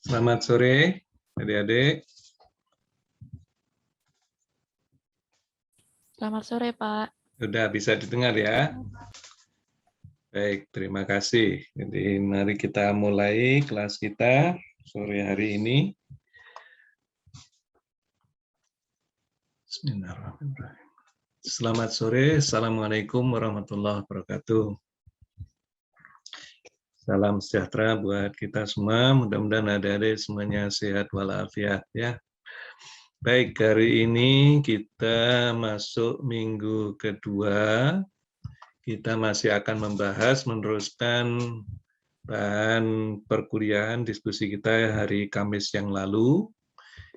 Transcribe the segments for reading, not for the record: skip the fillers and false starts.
Selamat sore, adik-adik. Selamat sore, Pak. Sudah bisa didengar ya? Baik, terima kasih. Jadi mari kita mulai kelas kita sore hari ini. Bismillahirrahmanirrahim. Selamat sore, Assalamualaikum warahmatullahi wabarakatuh. Salam sejahtera buat kita semua, mudah-mudahan adik-adik semuanya sehat walafiat ya. Baik, hari ini kita masuk minggu kedua. Kita masih akan membahas, meneruskan bahan perkuliahan diskusi kita hari Kamis yang lalu,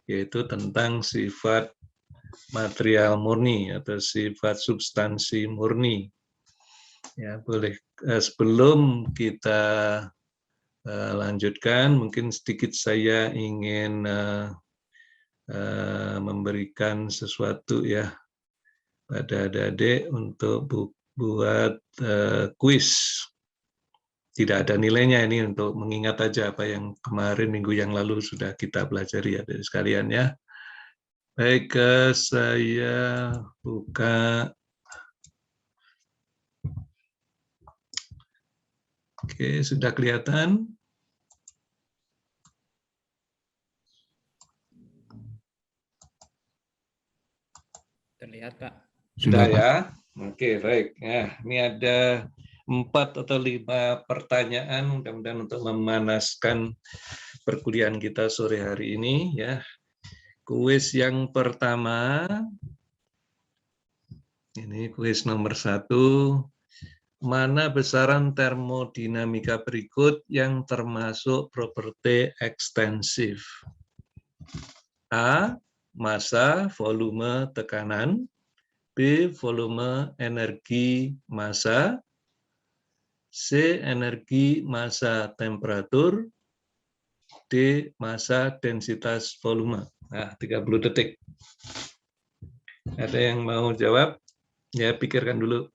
yaitu tentang sifat material murni atau sifat substansi murni. Ya, boleh sebelum kita lanjutkan, mungkin sedikit saya ingin memberikan sesuatu ya pada adik-adik untuk buat kuis. Tidak ada nilainya ini untuk mengingat aja apa yang kemarin minggu yang lalu sudah kita pelajari ya dari sekalian ya. Baik, saya buka. Oke, sudah kelihatan? Terlihat, Pak. Sudah ya? Oke, baik. Nah, ini ada 4 atau 5 pertanyaan mudah-mudahan untuk memanaskan perkuliahan kita sore hari ini ya. Kuis yang pertama, ini kuis nomor 1, mana besaran termodinamika berikut yang termasuk properti ekstensif? A, massa, volume, tekanan. B, volume, energi, massa. C, energi, massa, temperatur. D, massa, densitas, volume. Nah, 30 detik. Ada yang mau jawab? Ya, pikirkan dulu.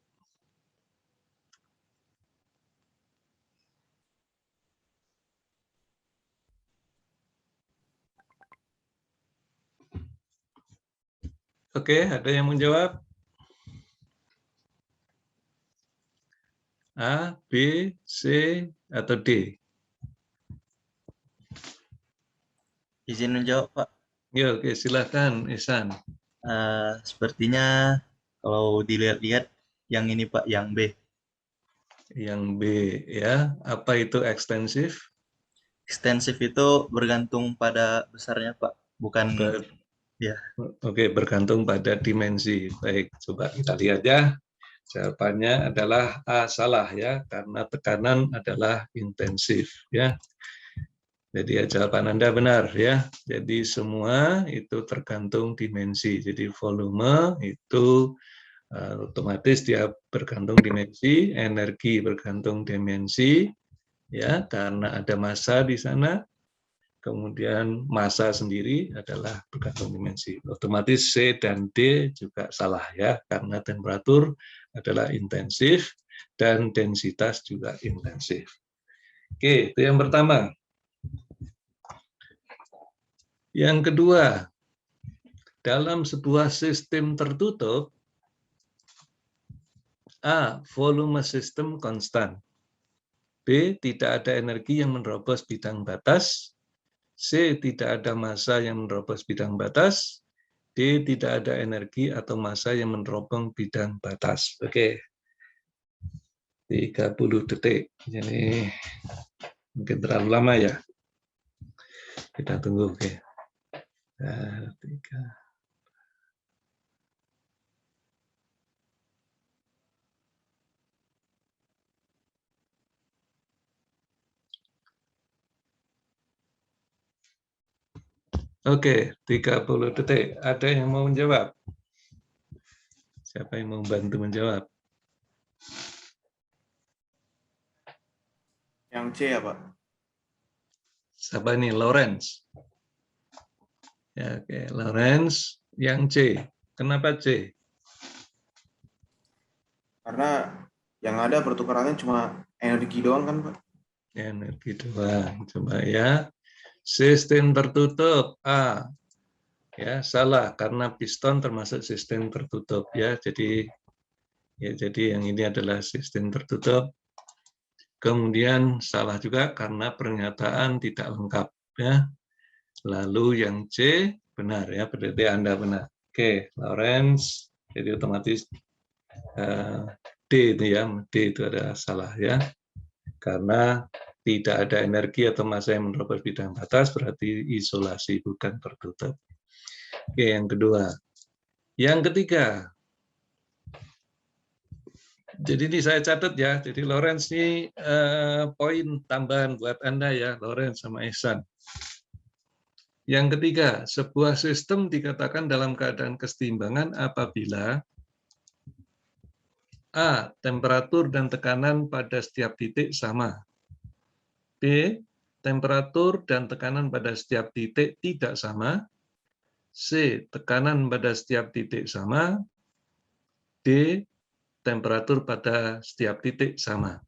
Oke, ada yang mau jawab? A, B, C, atau D? Izin menjawab, Pak. Ya, oke, silakan, Ihsan. Sepertinya kalau dilihat-lihat yang ini, Pak, yang B. Yang B, ya. Apa itu ekstensif? Ekstensif itu bergantung pada besarnya, Pak. Bukan, ya. Oke, bergantung pada dimensi. Baik, coba kita lihat ya. Jawabannya adalah A, salah ya, karena tekanan adalah intensif ya. Jadi ya, jawaban Anda benar ya. Jadi semua itu tergantung dimensi. Jadi volume itu otomatis dia bergantung dimensi, energi bergantung dimensi ya, karena ada massa di sana. Kemudian massa sendiri adalah bergantung dimensi. Otomatis C dan D juga salah ya, karena temperatur adalah intensif dan densitas juga intensif. Oke, itu yang pertama. Yang kedua, dalam sebuah sistem tertutup, A, volume sistem konstan. B, tidak ada energi yang menerobos bidang batas. C, tidak ada massa yang menerobos bidang batas. D, tidak ada energi atau massa yang menerobos bidang batas. Oke. 30 detik. Jadi mungkin terlalu lama ya. Kita tunggu, oke. 3. Oke, 30 detik. Ada yang mau menjawab? Siapa yang mau bantu menjawab? Yang C ya, Pak. Siapa ini? Lawrence. Ya, oke, Lawrence yang C. Kenapa C? Karena yang ada pertukarannya cuma energi doang kan, Pak? Energi doang. Coba ya. Sistem tertutup A. Ya, salah karena piston termasuk sistem tertutup ya. Jadi yang ini adalah sistem tertutup. Kemudian salah juga karena pernyataan tidak lengkap ya. Lalu yang C benar ya, berarti Anda benar. Oke, Lawrence, jadi otomatis D itu ya, D itu adalah salah ya. Karena tidak ada energi atau massa yang menerobos bidang batas, berarti isolasi bukan tertutup. Oke, yang kedua. Yang ketiga. Jadi ini saya catat ya, jadi Lawrence ini poin tambahan buat Anda ya, Lawrence sama Ihsan. Yang ketiga, sebuah sistem dikatakan dalam keadaan keseimbangan apabila A. Temperatur dan tekanan pada setiap titik sama. B. Temperatur dan tekanan pada setiap titik tidak sama. C. Tekanan pada setiap titik sama. D. Temperatur pada setiap titik sama.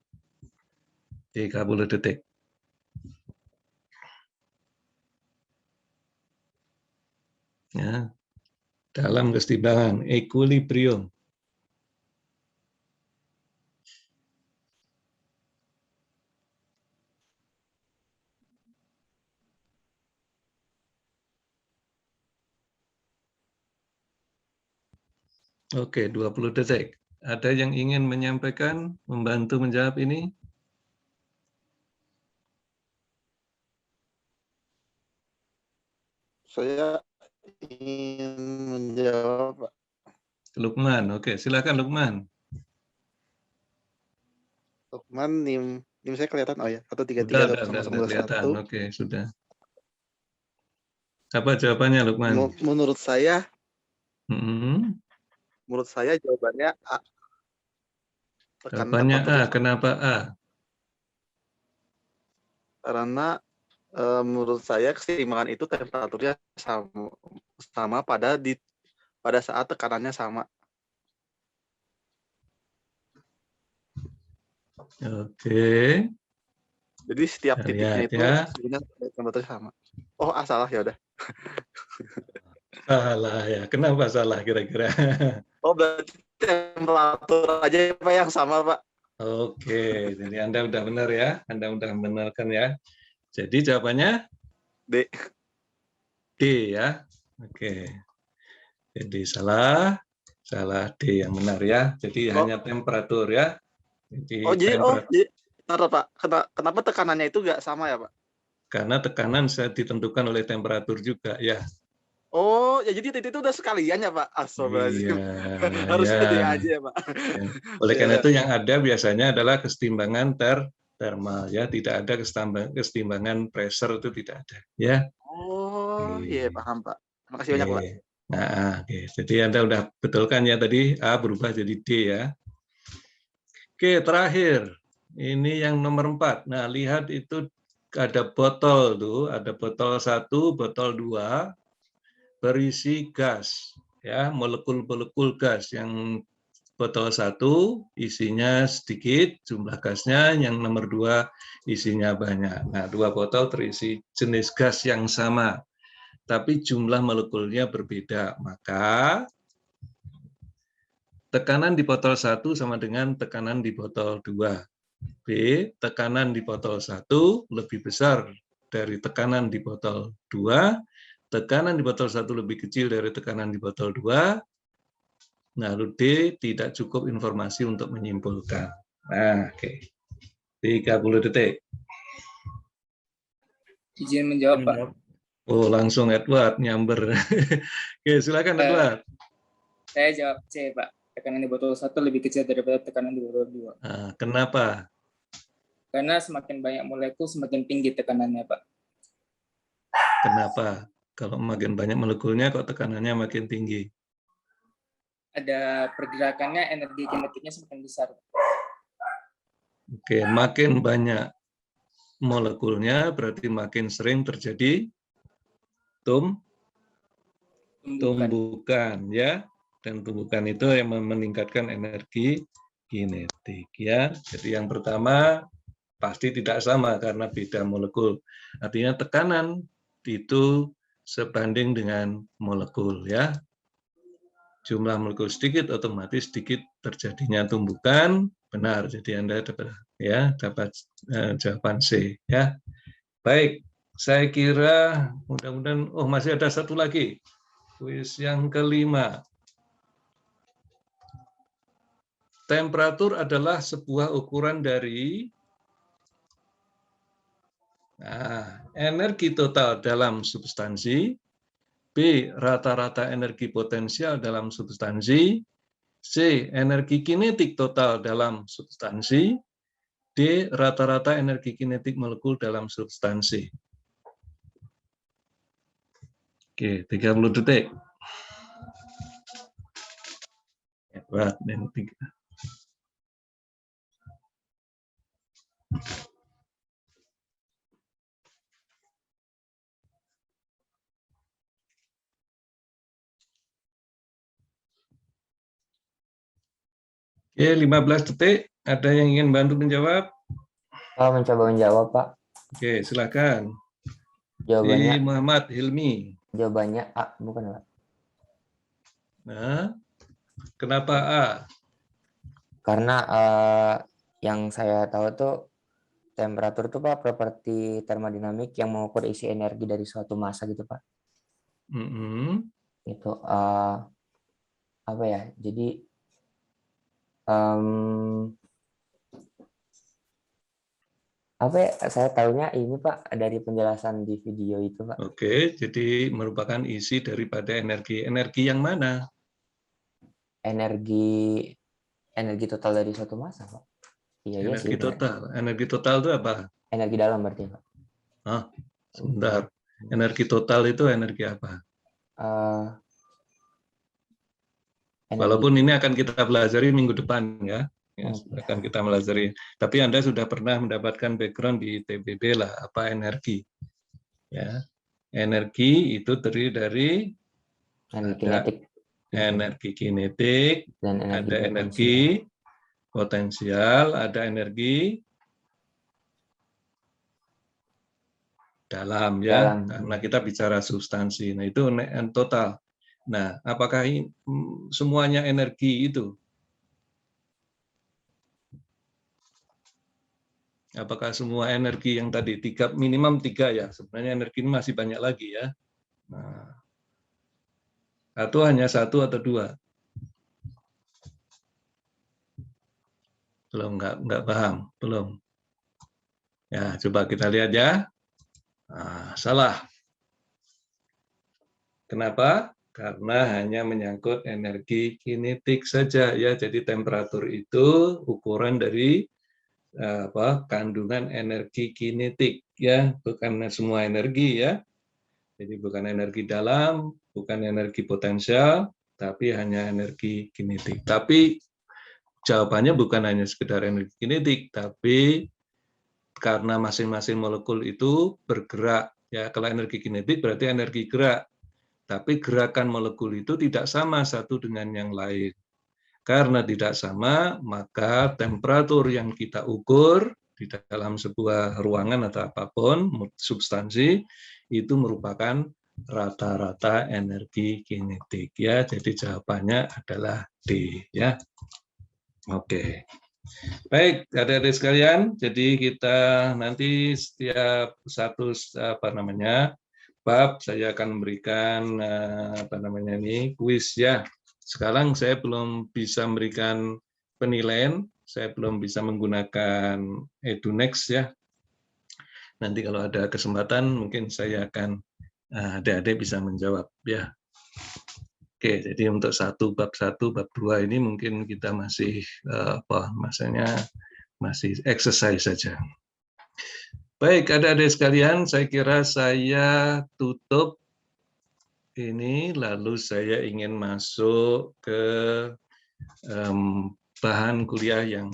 30 detik. Ya, dalam keseimbangan, equilibrium. Oke, 20 detik. Ada yang ingin menyampaikan, membantu menjawab ini? Saya ingin menjawab, Pak. Lukman, oke, silakan Lukman. Lukman, NIM saya kelihatan, oh ya, Udah kelihatan, 133.001. oke, sudah. Apa jawabannya Lukman? Menurut saya, Hmm. menurut saya jawabannya A. Jawabannya A, kenapa A? Karena menurut saya keseimbangan itu temperaturnya sama pada saat tekanannya sama. Oke. Jadi setiap titiknya itu ya. temperaturnya sama. Oh, salah ya udah. Salah ya. Kenapa salah kira-kira? Oh, berarti temperatur aja Pak yang sama, Pak. Oke, jadi Anda udah benar ya. Anda udah benarkan ya. Jadi jawabannya D. D ya. Oke. Jadi salah D yang benar ya. Jadi hanya temperatur ya. Jadi Pak. Kenapa tekanannya itu nggak sama ya, Pak? Karena tekanan ditentukan oleh temperatur juga ya. Oh, ya jadi itu udah sekalian ya, Pak. Iya, harusnya ya. D aja ya, Pak. Ya. Oleh karena itu yang ada biasanya adalah kesetimbangan termal ya, tidak ada kesetimbangan pressure, itu tidak ada ya. Oh, iya paham, Pak. Terima kasih banyak, Pak. Nah, oke. Jadi Anda udah betulkan ya tadi A berubah jadi D ya. Oke, terakhir. Ini yang nomor 4. Nah, lihat itu ada botol tuh, ada botol 1, botol 2 berisi gas ya, molekul-molekul gas. Yang botol 1 isinya sedikit jumlah gasnya, yang nomor 2 isinya banyak. Nah, 2 botol terisi jenis gas yang sama, tapi jumlah molekulnya berbeda. Maka tekanan di botol 1 sama dengan tekanan di botol 2. B, tekanan di botol 1 lebih besar dari tekanan di botol 2. Tekanan di botol 1 lebih kecil dari tekanan di botol 2. Nah, lalu D, tidak cukup informasi untuk menyimpulkan. Nah, oke. 30 detik. Izin menjawab, Pak. Oh, langsung Edward nyamber. Oke, silakan Edward. Saya jawab C, Pak. Tekanan di botol 1 lebih kecil daripada tekanan di botol 2. Nah, kenapa? Karena semakin banyak molekul, semakin tinggi tekanannya, Pak. Kenapa? Kalau makin banyak molekulnya, kok tekanannya makin tinggi? Ada pergerakannya, energi kinetiknya semakin besar. Oke, makin banyak molekulnya, berarti makin sering terjadi tumbukan ya. Dan tumbukan itu yang meningkatkan energi kinetik ya. Jadi yang pertama pasti tidak sama karena beda molekul. Artinya tekanan itu sebanding dengan molekul ya. Jumlah molekul sedikit, otomatis sedikit terjadinya tumbukan. Benar, jadi Anda dapat jawaban C ya. Baik, saya kira mudah-mudahan masih ada satu lagi. Kuis yang kelima. Temperatur adalah sebuah ukuran dari energi total dalam substansi, B. Rata-rata energi potensial dalam substansi, C. Energi kinetik total dalam substansi, D. Rata-rata energi kinetik molekul dalam substansi. Oke, 30 detik. Hebat, dan 3. Oke, 15 detik. Ada yang ingin bantu menjawab? Pak, mencoba menjawab, Pak. Oke, silakan. Jawabannya, Si Muhammad Hilmi. jawabannya A, bukan, Pak? Nah, kenapa A? Karena yang saya tahu tuh temperatur tuh, Pak, properti termodinamik yang mengukur isi energi dari suatu massa gitu, Pak. Itu apa ya? Jadi apa ya, saya tahunya ini, Pak, dari penjelasan di video itu, Pak. Oke, jadi merupakan isi daripada energi. Energi yang mana? Energi total dari suatu massa, Pak. Iya Energi sih. total. Energi total itu apa? Energi dalam berarti, Pak. Sebentar. Energi total itu energi apa? Walaupun ini akan kita pelajari minggu depan ya. Akan kita pelajari. Tapi Anda sudah pernah mendapatkan background di TBB lah, apa energi. Ya. Energi itu terdiri dari energi kinetik, dan ada energi potensial, ada energi dalam ya, karena kita bicara substansi. Nah, itu total. Nah, apakah semuanya energi itu? Apakah semua energi yang tadi minimum 3 ya? Sebenarnya energi ini masih banyak lagi ya. Nah, atau hanya 1 atau 2? Belum, nggak paham, belum. Ya, coba kita lihat ya. Nah, salah. Kenapa? Karena hanya menyangkut energi kinetik saja ya. Jadi temperatur itu ukuran dari kandungan energi kinetik ya, bukan semua energi ya. Jadi bukan energi dalam, bukan energi potensial, tapi hanya energi kinetik. Tapi jawabannya bukan hanya sekedar energi kinetik, tapi karena masing-masing molekul itu bergerak ya. Kalau energi kinetik berarti energi gerak. Tapi gerakan molekul itu tidak sama satu dengan yang lain. Karena tidak sama, maka temperatur yang kita ukur di dalam sebuah ruangan atau apapun, substansi, itu merupakan rata-rata energi kinetik. Ya, jadi jawabannya adalah D. Ya, oke. Baik, adik-adik sekalian, jadi kita nanti setiap satu bab saya akan memberikan kuis ya. Sekarang saya belum bisa memberikan penilaian, saya belum bisa menggunakan EduNext ya. Nanti kalau ada kesempatan mungkin saya akan adik-adik bisa menjawab ya. Oke, jadi untuk bab 1, bab 2 ini mungkin kita masih masih exercise saja. Baik, adik-adik sekalian, saya kira saya tutup ini, lalu saya ingin masuk ke bahan kuliah yang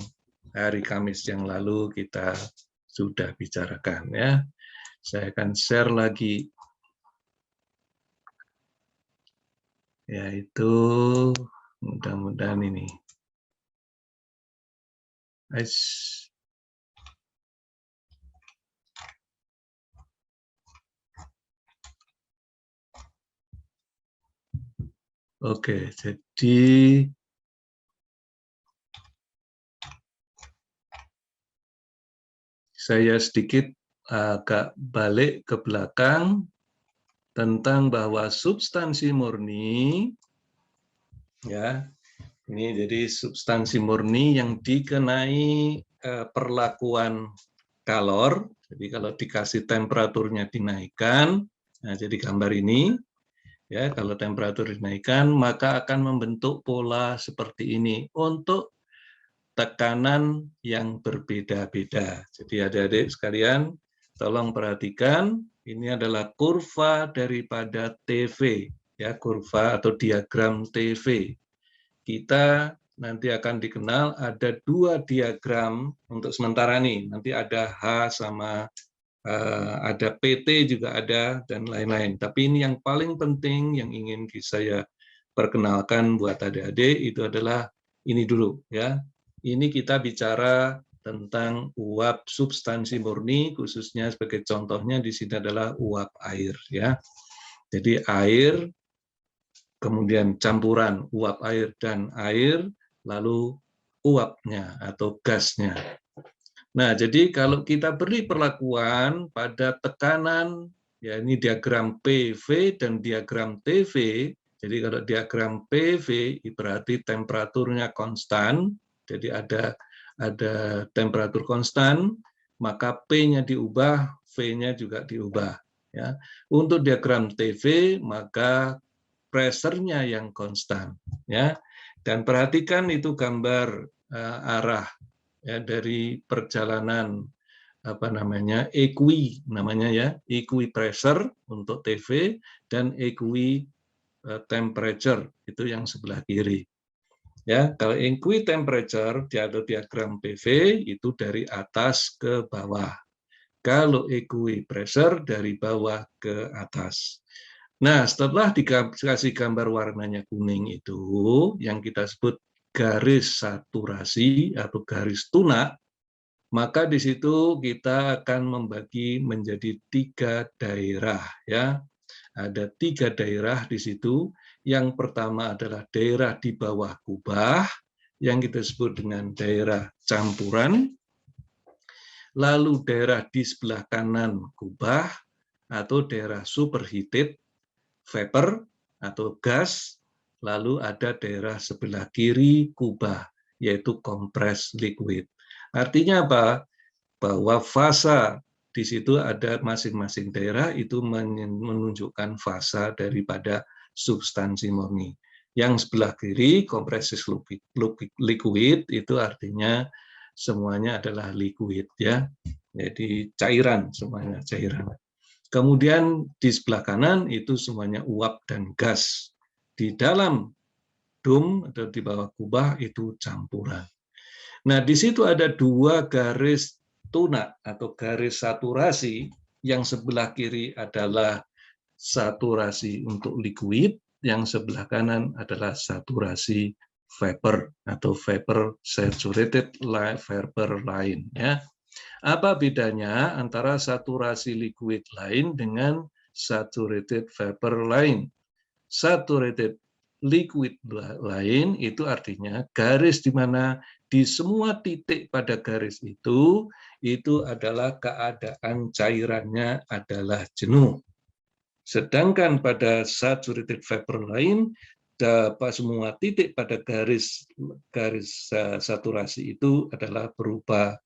hari Kamis yang lalu kita sudah bicarakan ya. Saya akan share lagi, yaitu mudah-mudahan ini. Oke, jadi saya sedikit agak balik ke belakang tentang bahwa substansi murni, ya, ini jadi substansi murni yang dikenai perlakuan kalor. Jadi kalau dikasih temperaturnya dinaikkan, nah jadi gambar ini, ya, kalau temperatur dinaikkan maka akan membentuk pola seperti ini untuk tekanan yang berbeda-beda. Jadi adik-adik sekalian, tolong perhatikan, ini adalah kurva daripada TV, ya, kurva atau diagram TV. Kita nanti akan dikenal ada 2 diagram untuk sementara nih, nanti ada H sama ada PT juga ada dan lain-lain. Tapi ini yang paling penting yang ingin saya perkenalkan buat adik-adik itu adalah ini dulu, ya. Ini kita bicara tentang uap substansi murni, khususnya sebagai contohnya di sini adalah uap air, ya. Jadi air, kemudian campuran uap air dan air, lalu uapnya atau gasnya. Nah, jadi kalau kita beri perlakuan pada tekanan, ya ini diagram PV dan diagram TV. Jadi kalau diagram PV berarti temperaturnya konstan, jadi ada temperatur konstan, maka P-nya diubah, V-nya juga diubah. Ya. Untuk diagram TV, maka pressure-nya yang konstan. Ya. Dan perhatikan itu gambar arah, ya, dari perjalanan equi namanya, ya, equi pressure untuk TV dan equi temperature itu yang sebelah kiri. Ya, kalau equi temperature di diagram PV itu dari atas ke bawah. Kalau equi pressure dari bawah ke atas. Nah, setelah dikasih gambar warnanya kuning itu, yang kita sebut garis saturasi atau garis tunak, maka di situ kita akan membagi menjadi 3 daerah, ya. Ada 3 daerah di situ. Yang pertama adalah daerah di bawah kubah, yang kita sebut dengan daerah campuran. Lalu daerah di sebelah kanan kubah atau daerah superheated, vapor atau gas. Lalu ada daerah sebelah kiri kubah, yaitu compressed liquid. Artinya apa? Bahwa fasa di situ ada masing-masing daerah itu menunjukkan fasa daripada substansi murni. Yang sebelah kiri compressed liquid itu artinya semuanya adalah liquid, ya. Jadi cairan, semuanya cairan. Kemudian di sebelah kanan itu semuanya uap dan gas. Di dalam dom atau di bawah kubah itu campuran. Nah, di situ ada 2 garis tunak atau garis saturasi. Yang sebelah kiri adalah saturasi untuk liquid, yang sebelah kanan adalah saturasi vapor atau vapor saturated vapor line, ya. Apa bedanya antara saturasi liquid line dengan saturated vapor line? Saturated liquid line itu artinya garis di mana di semua titik pada garis itu adalah keadaan cairannya adalah jenuh. Sedangkan pada saturated vapor line, semua titik pada garis saturasi itu adalah berupa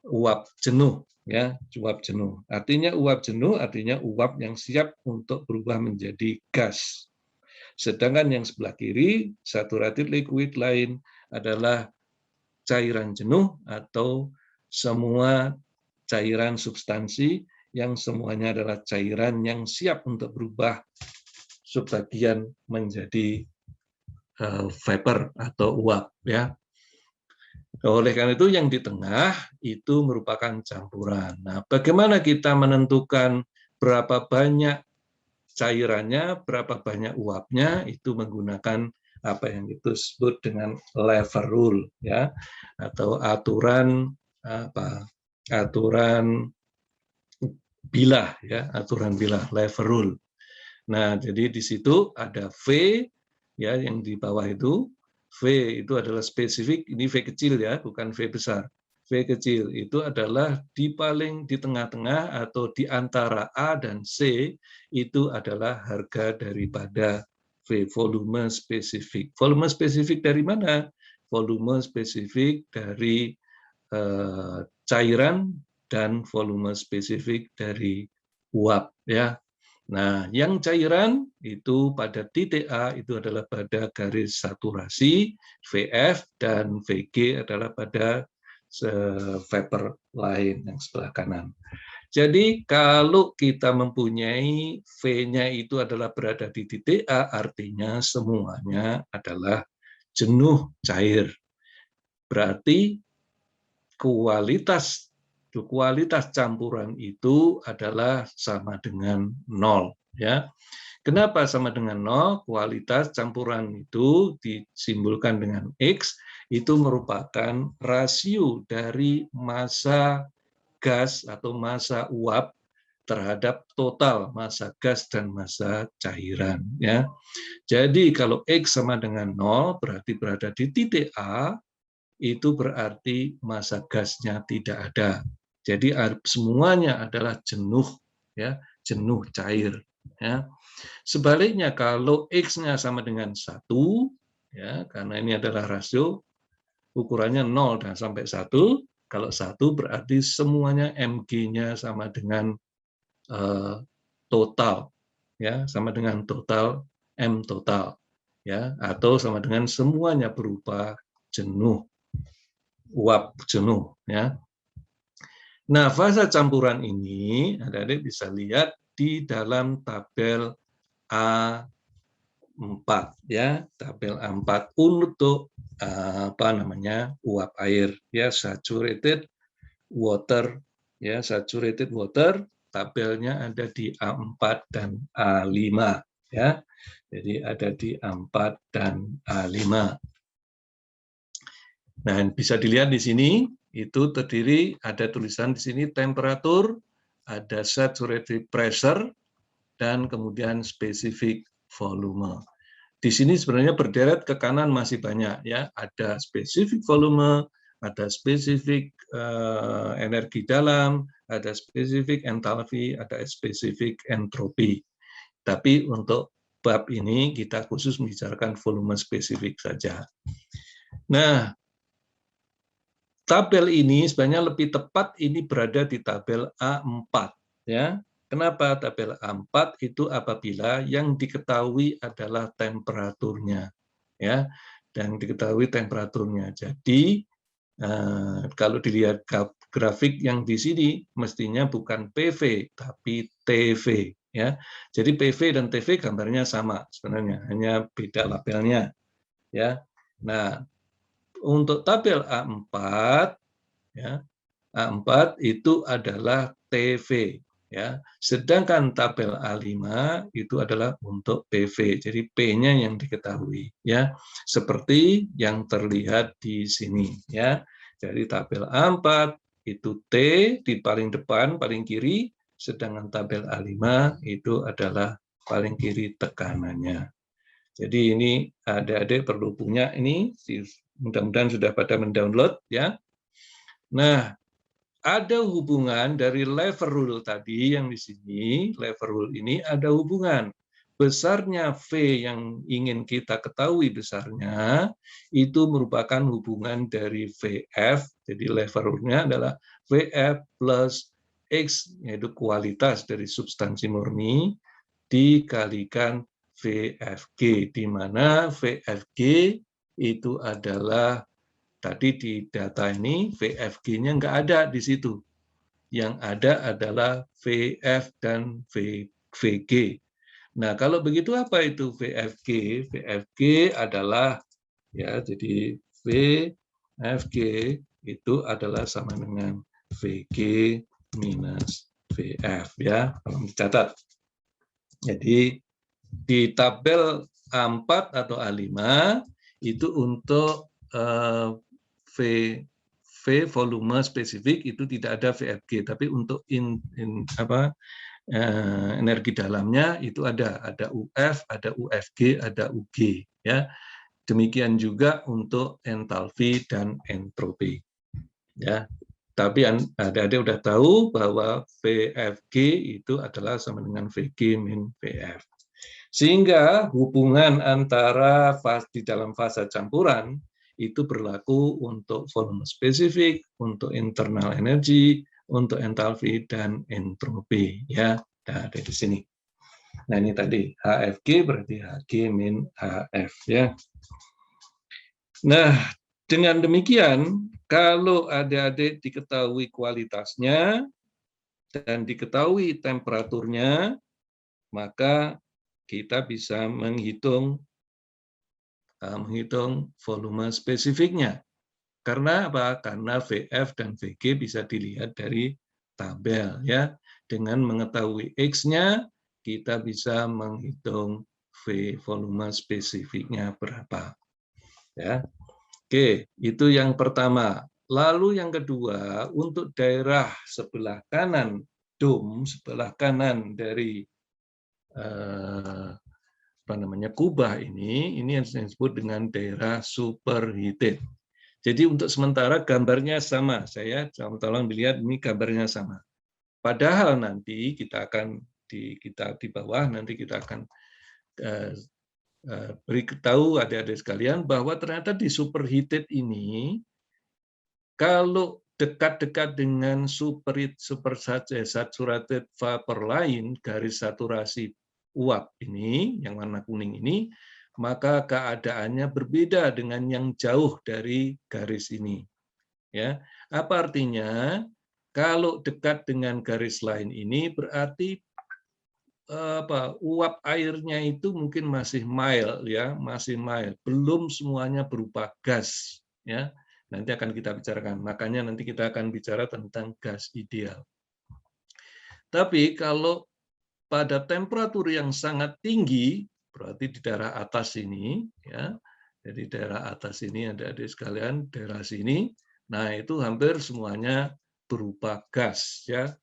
uap jenuh, ya, uap jenuh. Artinya uap jenuh artinya uap yang siap untuk berubah menjadi gas. Sedangkan yang sebelah kiri, saturated liquid line adalah cairan jenuh atau semua cairan substansi yang semuanya adalah cairan yang siap untuk berubah sebagian menjadi vapor atau uap, ya. Oleh karena itu yang di tengah itu merupakan campuran. Nah, bagaimana kita menentukan berapa banyak cairannya, berapa banyak uapnya, itu menggunakan apa yang itu disebut dengan lever rule, ya, atau aturan bilah, ya, aturan bilah, lever rule. Nah, jadi di situ ada V, ya, yang di bawah itu. V itu adalah spesifik, ini V kecil ya, bukan V besar. V kecil itu adalah di tengah-tengah atau di antara A dan C, itu adalah harga daripada V, volume spesifik. Volume spesifik dari mana? Volume spesifik dari cairan dan volume spesifik dari uap, ya. Nah, yang cairan itu pada titik A itu adalah pada garis saturasi VF, dan VG adalah pada vapor lain yang sebelah kanan. Jadi kalau kita mempunyai V-nya itu adalah berada di titik A, artinya semuanya adalah jenuh cair. Berarti kualitas campuran itu adalah sama dengan 0, ya. Kenapa sama dengan 0? Kualitas campuran itu disimbolkan dengan X, itu merupakan rasio dari massa gas atau massa uap terhadap total massa gas dan massa cairan, ya. Jadi kalau X sama dengan 0 berarti berada di titik A, itu berarti massa gasnya tidak ada. Jadi semuanya adalah jenuh, ya, jenuh cair, ya. Sebaliknya kalau X-nya sama dengan 1, ya, karena ini adalah rasio ukurannya 0 dan sampai 1, kalau 1 berarti semuanya Mg-nya sama dengan total, ya, sama dengan total M total, ya, atau sama dengan semuanya berupa jenuh, uap jenuh, ya. Nah, fasa campuran ini adik-adik bisa lihat di dalam tabel A4, ya, tabel A4 untuk uap air, ya, saturated water, ya, saturated water, tabelnya ada di A4 dan A5, ya. Jadi ada di A4 dan A5. Nah, bisa dilihat di sini, itu terdiri, ada tulisan di sini temperatur, ada saturated pressure, dan kemudian specific volume. Di sini sebenarnya berderet ke kanan masih banyak, ya. Ada specific volume, ada spesifik energi dalam, ada spesifik entalpi, ada spesifik entropi. Tapi untuk bab ini kita khusus membicarakan volume spesifik saja. Nah, tabel ini sebenarnya lebih tepat ini berada di tabel A4, ya. Kenapa tabel A4 itu apabila yang diketahui adalah temperaturnya, ya, dan diketahui temperaturnya. Jadi kalau dilihat grafik yang di sini mestinya bukan PV tapi TV, ya. Jadi PV dan TV gambarnya sama sebenarnya, hanya beda labelnya, ya. Nah, untuk tabel A4, ya, A4 itu adalah TV, ya. Sedangkan tabel A5 itu adalah untuk PV. Jadi P-nya yang diketahui, ya. Seperti yang terlihat di sini, ya. Jadi tabel A4 itu T di paling depan, paling kiri, sedangkan tabel A5 itu adalah paling kiri tekanannya. Jadi ini adik-adik perlu punya ini, mudah-mudahan sudah pada mendownload, ya. Nah, ada hubungan dari lever rule tadi yang di sini, lever rule ini ada hubungan. Besarnya V yang ingin kita ketahui besarnya, itu merupakan hubungan dari VF, jadi lever rule-nya adalah VF plus X, yaitu kualitas dari substansi murni, dikalikan VFG, di mana VFG itu adalah, tadi di data ini VFG-nya nggak ada di situ. Yang ada adalah VF dan VG. Nah, kalau begitu apa itu VFG? VFG adalah, ya, jadi VFG itu adalah sama dengan VG minus VF, ya, kalau dicatat. Jadi di tabel A4 atau A5 itu untuk V volume spesifik itu tidak ada VFG, tapi untuk energi dalamnya itu ada UF, ada UFG, ada UG, ya. Demikian juga untuk entalpi dan entropi, ya. Tapi adik-adik udah tahu bahwa VFG itu adalah sama dengan VG min VF. Sehingga hubungan antara di dalam fase campuran itu berlaku untuk volume spesifik, untuk internal energi, untuk entalpi dan entropi, ya. Nah, ada di sini. Nah, ini tadi HFG berarti HG min HF, ya. Nah, dengan demikian, kalau adik-adik diketahui kualitasnya dan diketahui temperaturnya, maka kita bisa menghitung volume spesifiknya. Karena apa? Karena VF dan VG bisa dilihat dari tabel, ya. Dengan mengetahui X-nya, kita bisa menghitung volume spesifiknya berapa. Ya. Oke, itu yang pertama. Lalu yang kedua, untuk daerah sebelah kanan sebelah kanan dari kubah ini yang disebut dengan daerah superheated. Jadi untuk sementara gambarnya sama. Saya tolong dilihat, ini gambarnya sama. Padahal nanti kita akan di bawah nanti kita akan beritahu adik-adik sekalian bahwa ternyata di superheated ini kalau dekat-dekat dengan supersaturated vapor lain, garis saturasi uap ini yang warna kuning ini, maka keadaannya berbeda dengan yang jauh dari garis ini. Ya, apa artinya? Kalau dekat dengan garis lain ini berarti uap airnya itu mungkin masih mild, ya, masih mild, belum semuanya berupa gas, ya. Nanti akan kita bicarakan. Makanya nanti kita akan bicara tentang gas ideal. Tapi kalau pada temperatur yang sangat tinggi, berarti di daerah atas ini, ya. Jadi daerah atas ini ada sekalian, daerah sini. Nah, itu hampir semuanya berupa gas, ya.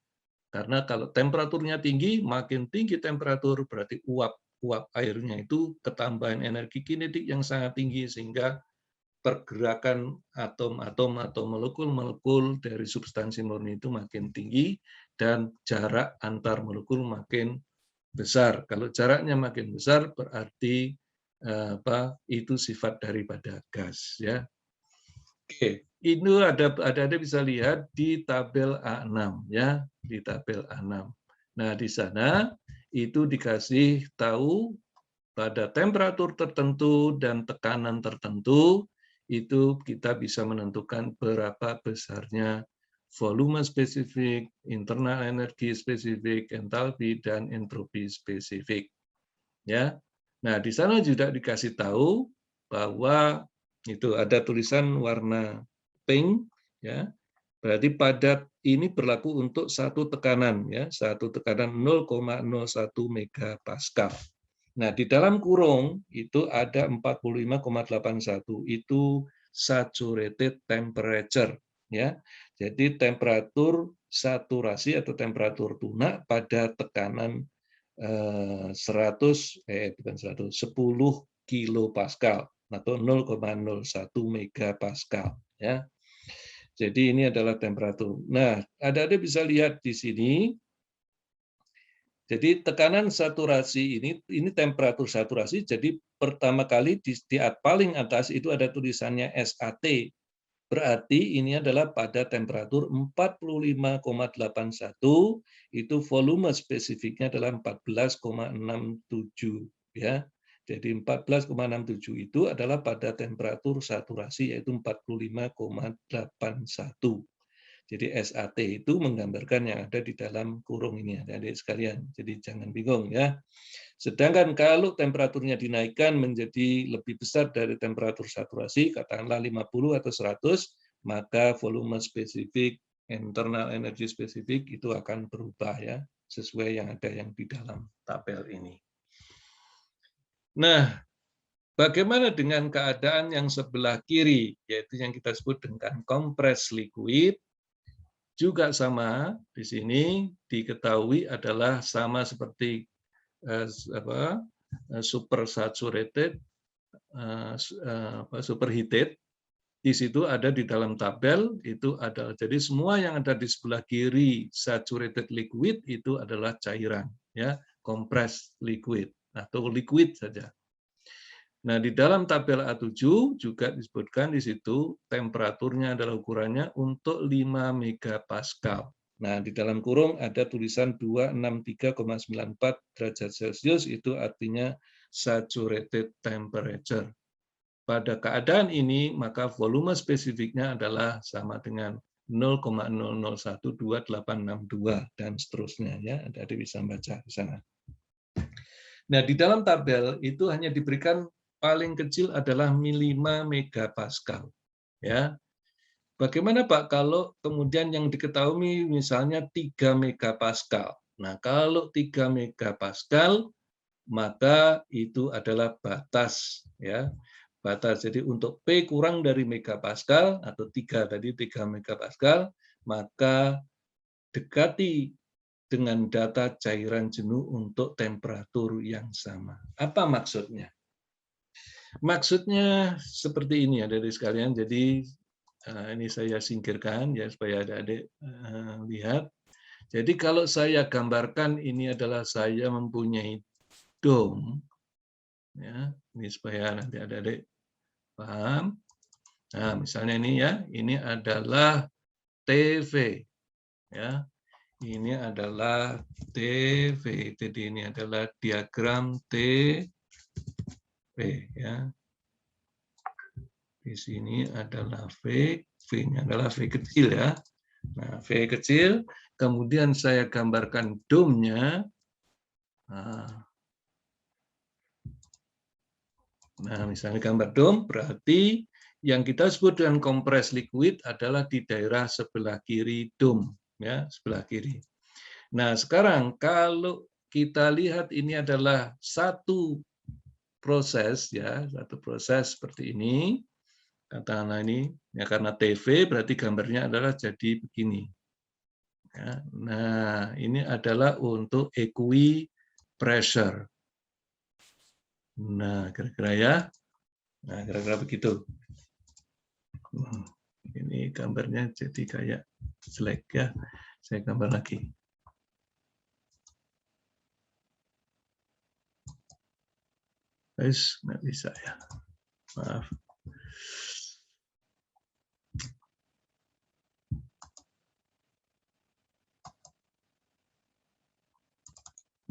Karena kalau temperaturnya tinggi, makin tinggi temperatur berarti uap airnya itu ketambahan energi kinetik yang sangat tinggi sehingga pergerakan atom-atom atau molekul-molekul dari substansi murni itu makin tinggi dan jarak antar molekul makin besar. Kalau jaraknya makin besar berarti itu sifat daripada gas, ya. Oke, ini ada bisa lihat di tabel A6, ya, di tabel A6. Nah, di sana itu dikasih tahu pada temperatur tertentu dan tekanan tertentu itu kita bisa menentukan berapa besarnya volume spesifik, internal energi spesifik, entalpi dan entropi spesifik. Ya. Nah, di sana juga dikasih tahu bahwa itu ada tulisan warna pink, ya. Berarti padat ini berlaku untuk satu tekanan, ya, satu tekanan 0,01 megapascal. Nah, di dalam kurung itu ada 45,81 itu saturated temperature, ya. Jadi temperatur saturasi atau temperatur tunak pada tekanan 10 kilopascal atau 0,01 megapascal, ya. Jadi ini adalah temperatur. Nah, ada bisa lihat di sini. Jadi tekanan saturasi ini temperatur saturasi. Jadi pertama kali di paling atas itu ada tulisannya SAT. Berarti ini adalah pada temperatur 45,81 itu volume spesifiknya adalah 14,67, ya. Jadi 14,67 itu adalah pada temperatur saturasi yaitu 45,81. Jadi SAT itu menggambarkan yang ada di dalam kurung ini, adik-adik sekalian. Jadi jangan bingung, ya. Sedangkan kalau temperaturnya dinaikkan menjadi lebih besar dari temperatur saturasi, katakanlah 50 atau 100, maka volume spesifik, internal energi spesifik itu akan berubah, ya, sesuai yang ada yang di dalam tabel ini. Nah, Bagaimana dengan keadaan yang sebelah kiri, yaitu yang kita sebut dengan compressed liquid, juga sama di sini diketahui adalah sama seperti super saturated, superheated. Di situ ada di dalam tabel itu adalah, jadi semua yang ada di sebelah kiri saturated liquid itu adalah cairan, ya, compressed liquid atau liquid saja. Nah, di dalam tabel A7 juga disebutkan di situ temperaturnya adalah ukurannya untuk 5 megapascal. Nah, di dalam kurung ada tulisan 263,94 derajat Celcius, itu artinya saturated temperature. Pada keadaan ini, maka volume spesifiknya adalah sama dengan 0,00128862 dan seterusnya, ya. Adik-adik bisa baca di sana. Nah, di dalam tabel itu hanya diberikan paling kecil adalah 5 megapascal, ya. Bagaimana Pak kalau kemudian yang diketahui misalnya 3 megapascal? Nah, kalau 3 megapascal maka itu adalah batas, ya. Batas. Jadi untuk P kurang dari megapascal atau 3 tadi 3 megapascal, maka dekati dengan data cairan jenuh untuk temperatur yang sama. Apa maksudnya? Maksudnya seperti ini, adik-adik sekalian. Jadi ini saya singkirkan ya supaya adik-adik lihat. Jadi kalau saya gambarkan ini adalah saya mempunyai dom, ya, ini supaya nanti adik-adik paham. Nah, misalnya ini ya, ini adalah TV, ya. Ini adalah TV. Jadi ini adalah diagram TV, ya. Di sini adalah V, V-nya adalah V kecil ya. Nah, V kecil, kemudian saya gambarkan domnya. Nah, misalnya gambar dom, berarti yang kita sebut dengan compressed liquid adalah di daerah sebelah kiri dom, ya, sebelah kiri. Nah, sekarang kalau kita lihat ini adalah satu proses, ya, satu proses seperti ini. Katakanlah ini, ya, karena TV berarti gambarnya adalah jadi begini. Ya, nah, ini adalah untuk equipressure. Nah, kira-kira ya. Nah, kira-kira begitu. Ini gambarnya jadi kayak jelek ya. Saya gambar lagi. Guys, nggak bisa ya. Maaf.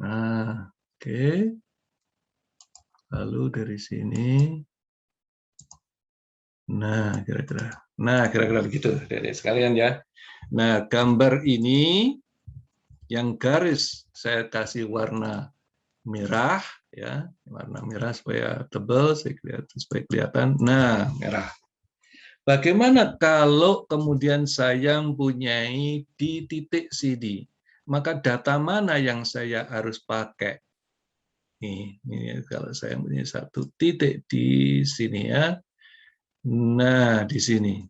Nah, oke. Lalu dari sini. Nah, kira-kira begitu dari sekalian ya. Nah, gambar ini yang garis saya kasih warna merah ya, warna merah supaya tebal, supaya kelihatan. Nah, merah. Bagaimana kalau kemudian saya mempunyai di titik sini? Maka data mana yang saya harus pakai? Ini kalau saya punya satu titik di sini ya. Nah, di sini.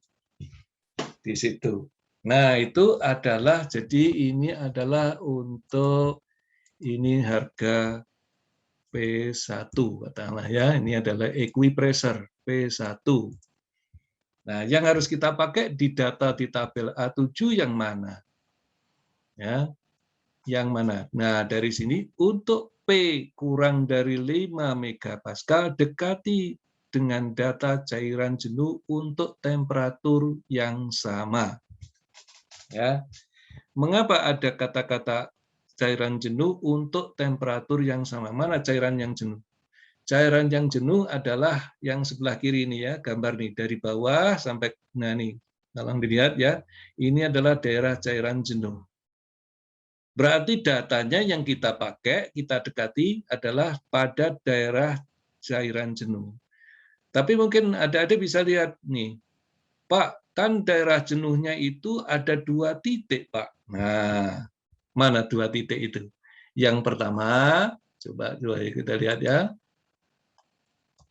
Di situ. Nah, itu adalah, jadi ini adalah untuk ini harga P1 katakanlah ya. Ini adalah equipressure P1. Nah, yang harus kita pakai di data di tabel A7 yang mana? Ya. Yang mana? Nah, dari sini untuk P kurang dari 5 megapascal dekati dengan data cairan jenuh untuk temperatur yang sama. Ya. Mengapa ada kata-kata cairan jenuh untuk temperatur yang sama? Mana cairan yang jenuh? Cairan yang jenuh adalah yang sebelah kiri ini ya, gambar nih dari bawah sampai nah nih. Tolong dilihat ya. Ini adalah daerah cairan jenuh. Berarti datanya yang kita pakai, kita dekati adalah pada daerah cairan jenuh. Tapi mungkin adik-adik bisa lihat nih, Pak, kan daerah jenuhnya itu ada 2 titik, Pak. Nah, mana 2 titik itu? Yang pertama, coba kita lihat ya.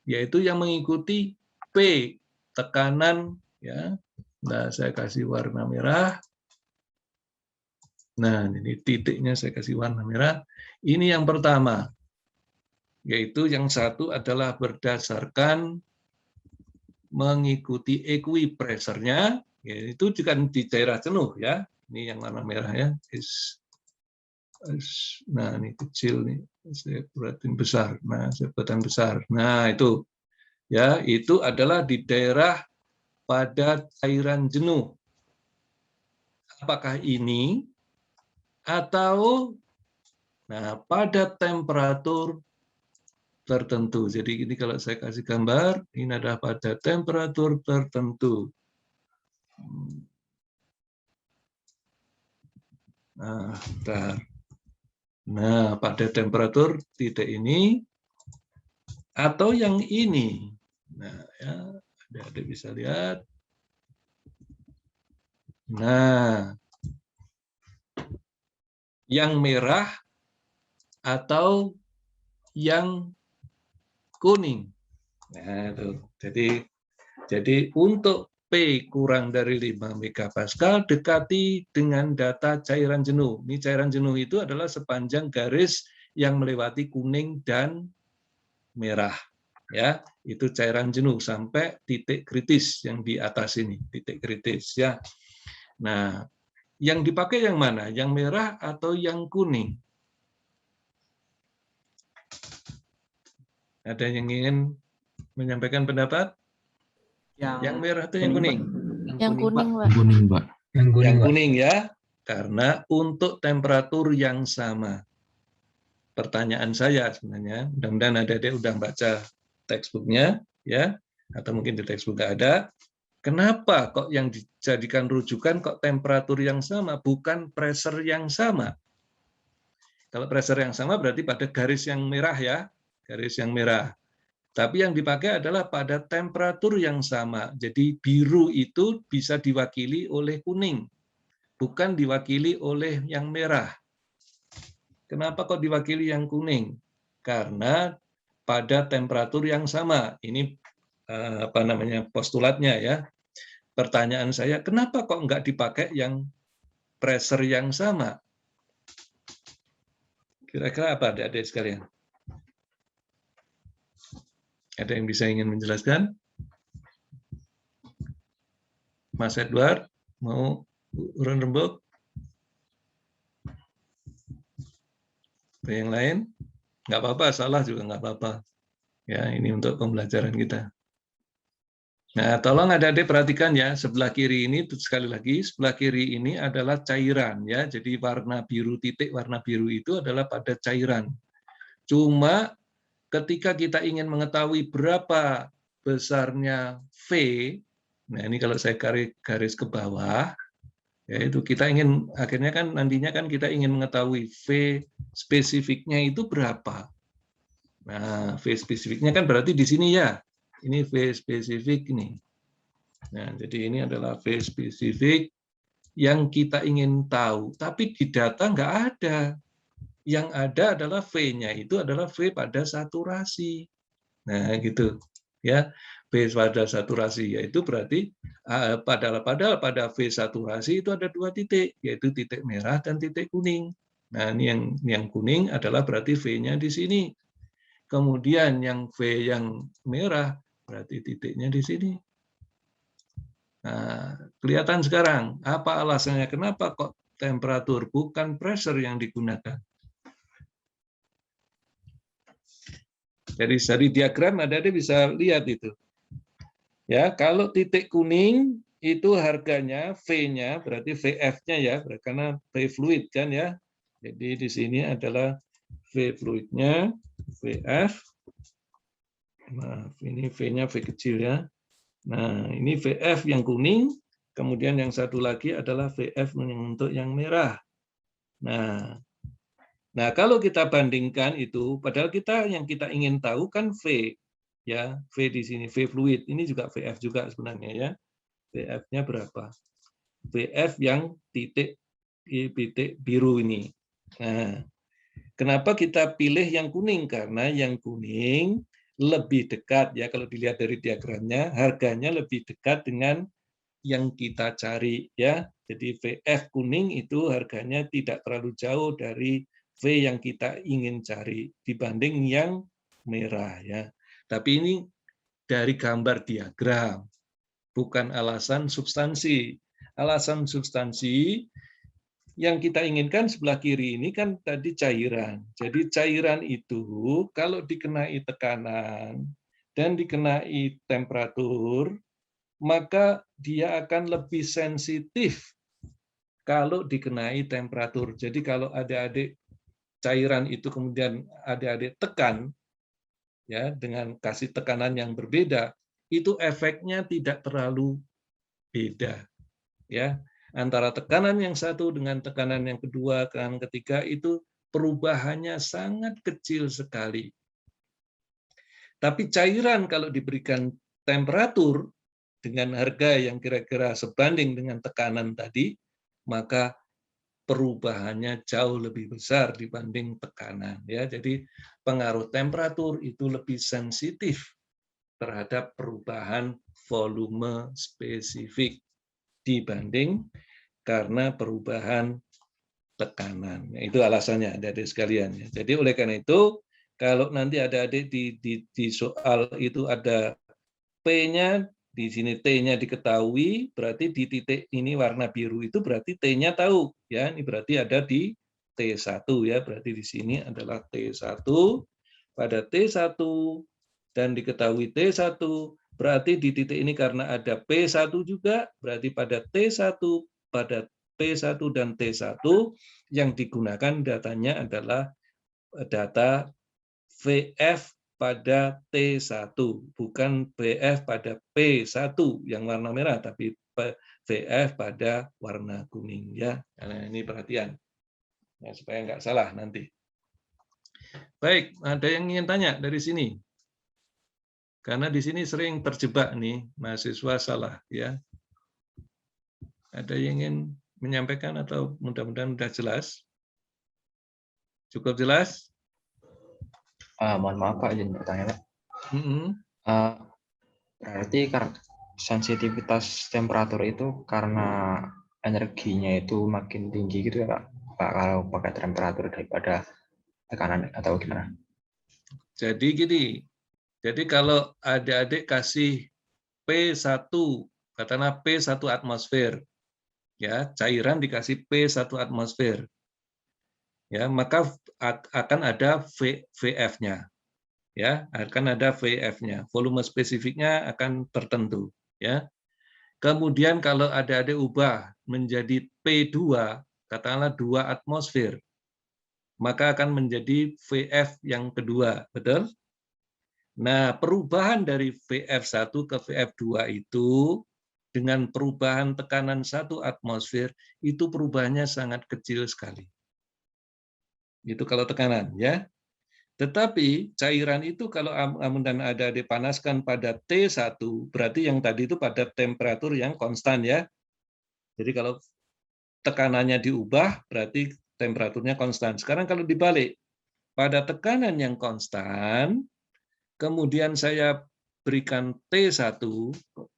yaitu yang mengikuti P, tekanan, ya. Nah, saya kasih warna merah. Nah, ini titiknya saya kasih warna merah. Ini yang pertama, yaitu yang satu adalah berdasarkan mengikuti equipressure-nya, yaitu juga di daerah jenuh, ya. Ini yang warna merah, ya. Nah, ini kecil nih, saya buatin besar. Nah, saya buatin besar. Nah, itu, ya, itu adalah di daerah pada cairan jenuh. Apakah ini atau pada temperatur tertentu. Jadi ini kalau saya kasih gambar, ini adalah pada temperatur tertentu. Nah, bentar. Nah, pada temperatur titik ini atau yang ini. Nah, ya, Adik-adik bisa lihat. Nah, yang merah atau yang kuning. Nah, itu. Jadi untuk P kurang dari 5 megapascal dekati dengan data cairan jenuh. Ini cairan jenuh itu adalah sepanjang garis yang melewati kuning dan merah. Ya, itu cairan jenuh sampai titik kritis yang di atas ini, titik kritis, ya. Nah, yang dipakai yang mana? Yang merah atau yang kuning? Ada yang ingin menyampaikan pendapat? Yang merah atau yang kuning? Yang kuning, Pak. Kuning, Pak. Yang kuning, ya, karena untuk temperatur yang sama. Pertanyaan saya sebenarnya, mudah-mudahan adik-adik udah baca textbooknya, ya, atau mungkin di textbook nggak ada. Kenapa kok yang dijadikan rujukan kok temperatur yang sama, bukan pressure yang sama? Kalau pressure yang sama berarti pada garis yang merah, ya, garis yang merah. Tapi yang dipakai adalah pada temperatur yang sama. Jadi biru itu bisa diwakili oleh kuning, bukan diwakili oleh yang merah. Kenapa kok diwakili yang kuning? Karena pada temperatur yang sama. Ini postulatnya, ya. Pertanyaan saya, kenapa kok nggak dipakai yang pressure yang sama? Kira-kira apa, adik-adik sekalian? Ada yang bisa ingin menjelaskan? Mas Edward, mau urun rembuk? Ada yang lain? Nggak apa-apa, salah juga nggak apa-apa. Ya, ini untuk pembelajaran kita. Nah, tolong adik-adik perhatikan, ya, sebelah kiri ini, sekali lagi, sebelah kiri ini adalah cairan, ya. Jadi warna biru, titik warna biru itu adalah pada cairan. Cuma ketika kita ingin mengetahui berapa besarnya V, nah ini kalau saya garis ke bawah, yaitu kita ingin, akhirnya kan nantinya kan kita ingin mengetahui V spesifiknya itu berapa. Nah, V spesifiknya kan berarti di sini, ya. Ini V spesifik ini. Nah, jadi ini adalah V spesifik yang kita ingin tahu, tapi di data nggak ada. Yang ada adalah V-nya itu adalah V pada saturasi. Nah, gitu, ya. V pada saturasi, yaitu berarti padahal pada V saturasi itu ada dua titik, yaitu titik merah dan titik kuning. Nah, ini yang kuning adalah berarti V-nya di sini. Kemudian yang V yang merah berarti titiknya di sini. Nah, kelihatan sekarang apa alasannya kenapa kok temperatur bukan pressure yang digunakan. Jadi dari diagram adik-adik bisa lihat itu. Ya, kalau titik kuning itu harganya V-nya berarti VF-nya, ya, karena V fluid kan, ya. Jadi di sini adalah V fluidnya, VF. Nah, ini V-nya V kecil, ya. Nah, ini VF yang kuning, kemudian yang satu lagi adalah VF untuk yang merah. Nah, kalau kita bandingkan itu, padahal yang kita ingin tahu kan V, ya, V di sini, V fluid, ini juga VF juga sebenarnya, ya. VF-nya berapa? VF yang titik biru ini. Nah, kenapa kita pilih yang kuning? Karena yang kuning lebih dekat ya, kalau dilihat dari diagramnya, harganya lebih dekat dengan yang kita cari ya. Jadi VF kuning itu harganya tidak terlalu jauh dari V yang kita ingin cari dibanding yang merah ya. Tapi ini dari gambar diagram, bukan alasan substansi. Alasan substansi yang kita inginkan sebelah kiri ini kan tadi cairan. Jadi cairan itu kalau dikenai tekanan dan dikenai temperatur, maka dia akan lebih sensitif kalau dikenai temperatur. Jadi kalau adik-adik cairan itu kemudian adik-adik tekan, ya dengan kasih tekanan yang berbeda, itu efeknya tidak terlalu beda, ya. Antara tekanan yang satu dengan tekanan yang kedua, tekanan ketiga itu perubahannya sangat kecil sekali. Tapi cairan kalau diberikan temperatur dengan harga yang kira-kira sebanding dengan tekanan tadi, maka perubahannya jauh lebih besar dibanding tekanan. Ya, jadi pengaruh temperatur itu lebih sensitif terhadap perubahan volume spesifik dibanding karena perubahan tekanan. Itu alasannya, adik-adik sekalian. Jadi oleh karena itu, kalau nanti ada adik di soal itu ada P-nya, di sini T-nya diketahui, berarti di titik ini warna biru itu berarti T-nya tahu. Ya, ini berarti ada di T1 ya, berarti di sini adalah T1. Pada T1 dan diketahui T1, berarti di titik ini karena ada P1 juga, berarti pada T1, pada P1 dan T1 yang digunakan datanya adalah data VF pada T1, bukan VF pada P1 yang warna merah, tapi VF pada warna kuning ya. Karena ini perhatian ya, supaya nggak salah nanti. Baik, ada yang ingin tanya dari sini? Karena di sini sering terjebak nih mahasiswa salah ya. Ada yang ingin menyampaikan atau mudah-mudahan sudah jelas? Cukup jelas? Mohon maaf Pak, izin bertanya Pak. Berarti karena sensitivitas temperatur itu karena energinya itu makin tinggi gitu ya Pak? Pak, kalau pakai temperatur daripada tekanan atau gimana? Jadi gini, jadi kalau adik-adik kasih P1, katakanlah P1 atmosfer, ya cairan dikasih P1 atmosfer, ya maka akan ada VF-nya, ya akan ada VF-nya, volume spesifiknya akan tertentu, ya. Kemudian kalau adik-adik ubah menjadi P2, katakanlah 2 atmosfer, maka akan menjadi VF yang kedua, betul? Nah, perubahan dari VF1 ke VF2 itu dengan perubahan tekanan 1 atmosfer itu perubahannya sangat kecil sekali. Itu kalau tekanan ya. Tetapi cairan itu kalau dan ada dipanaskan pada T1, berarti yang tadi itu pada temperatur yang konstan ya. Jadi kalau tekanannya diubah berarti temperaturnya konstan. Sekarang kalau dibalik, pada tekanan yang konstan, kemudian saya berikan T1,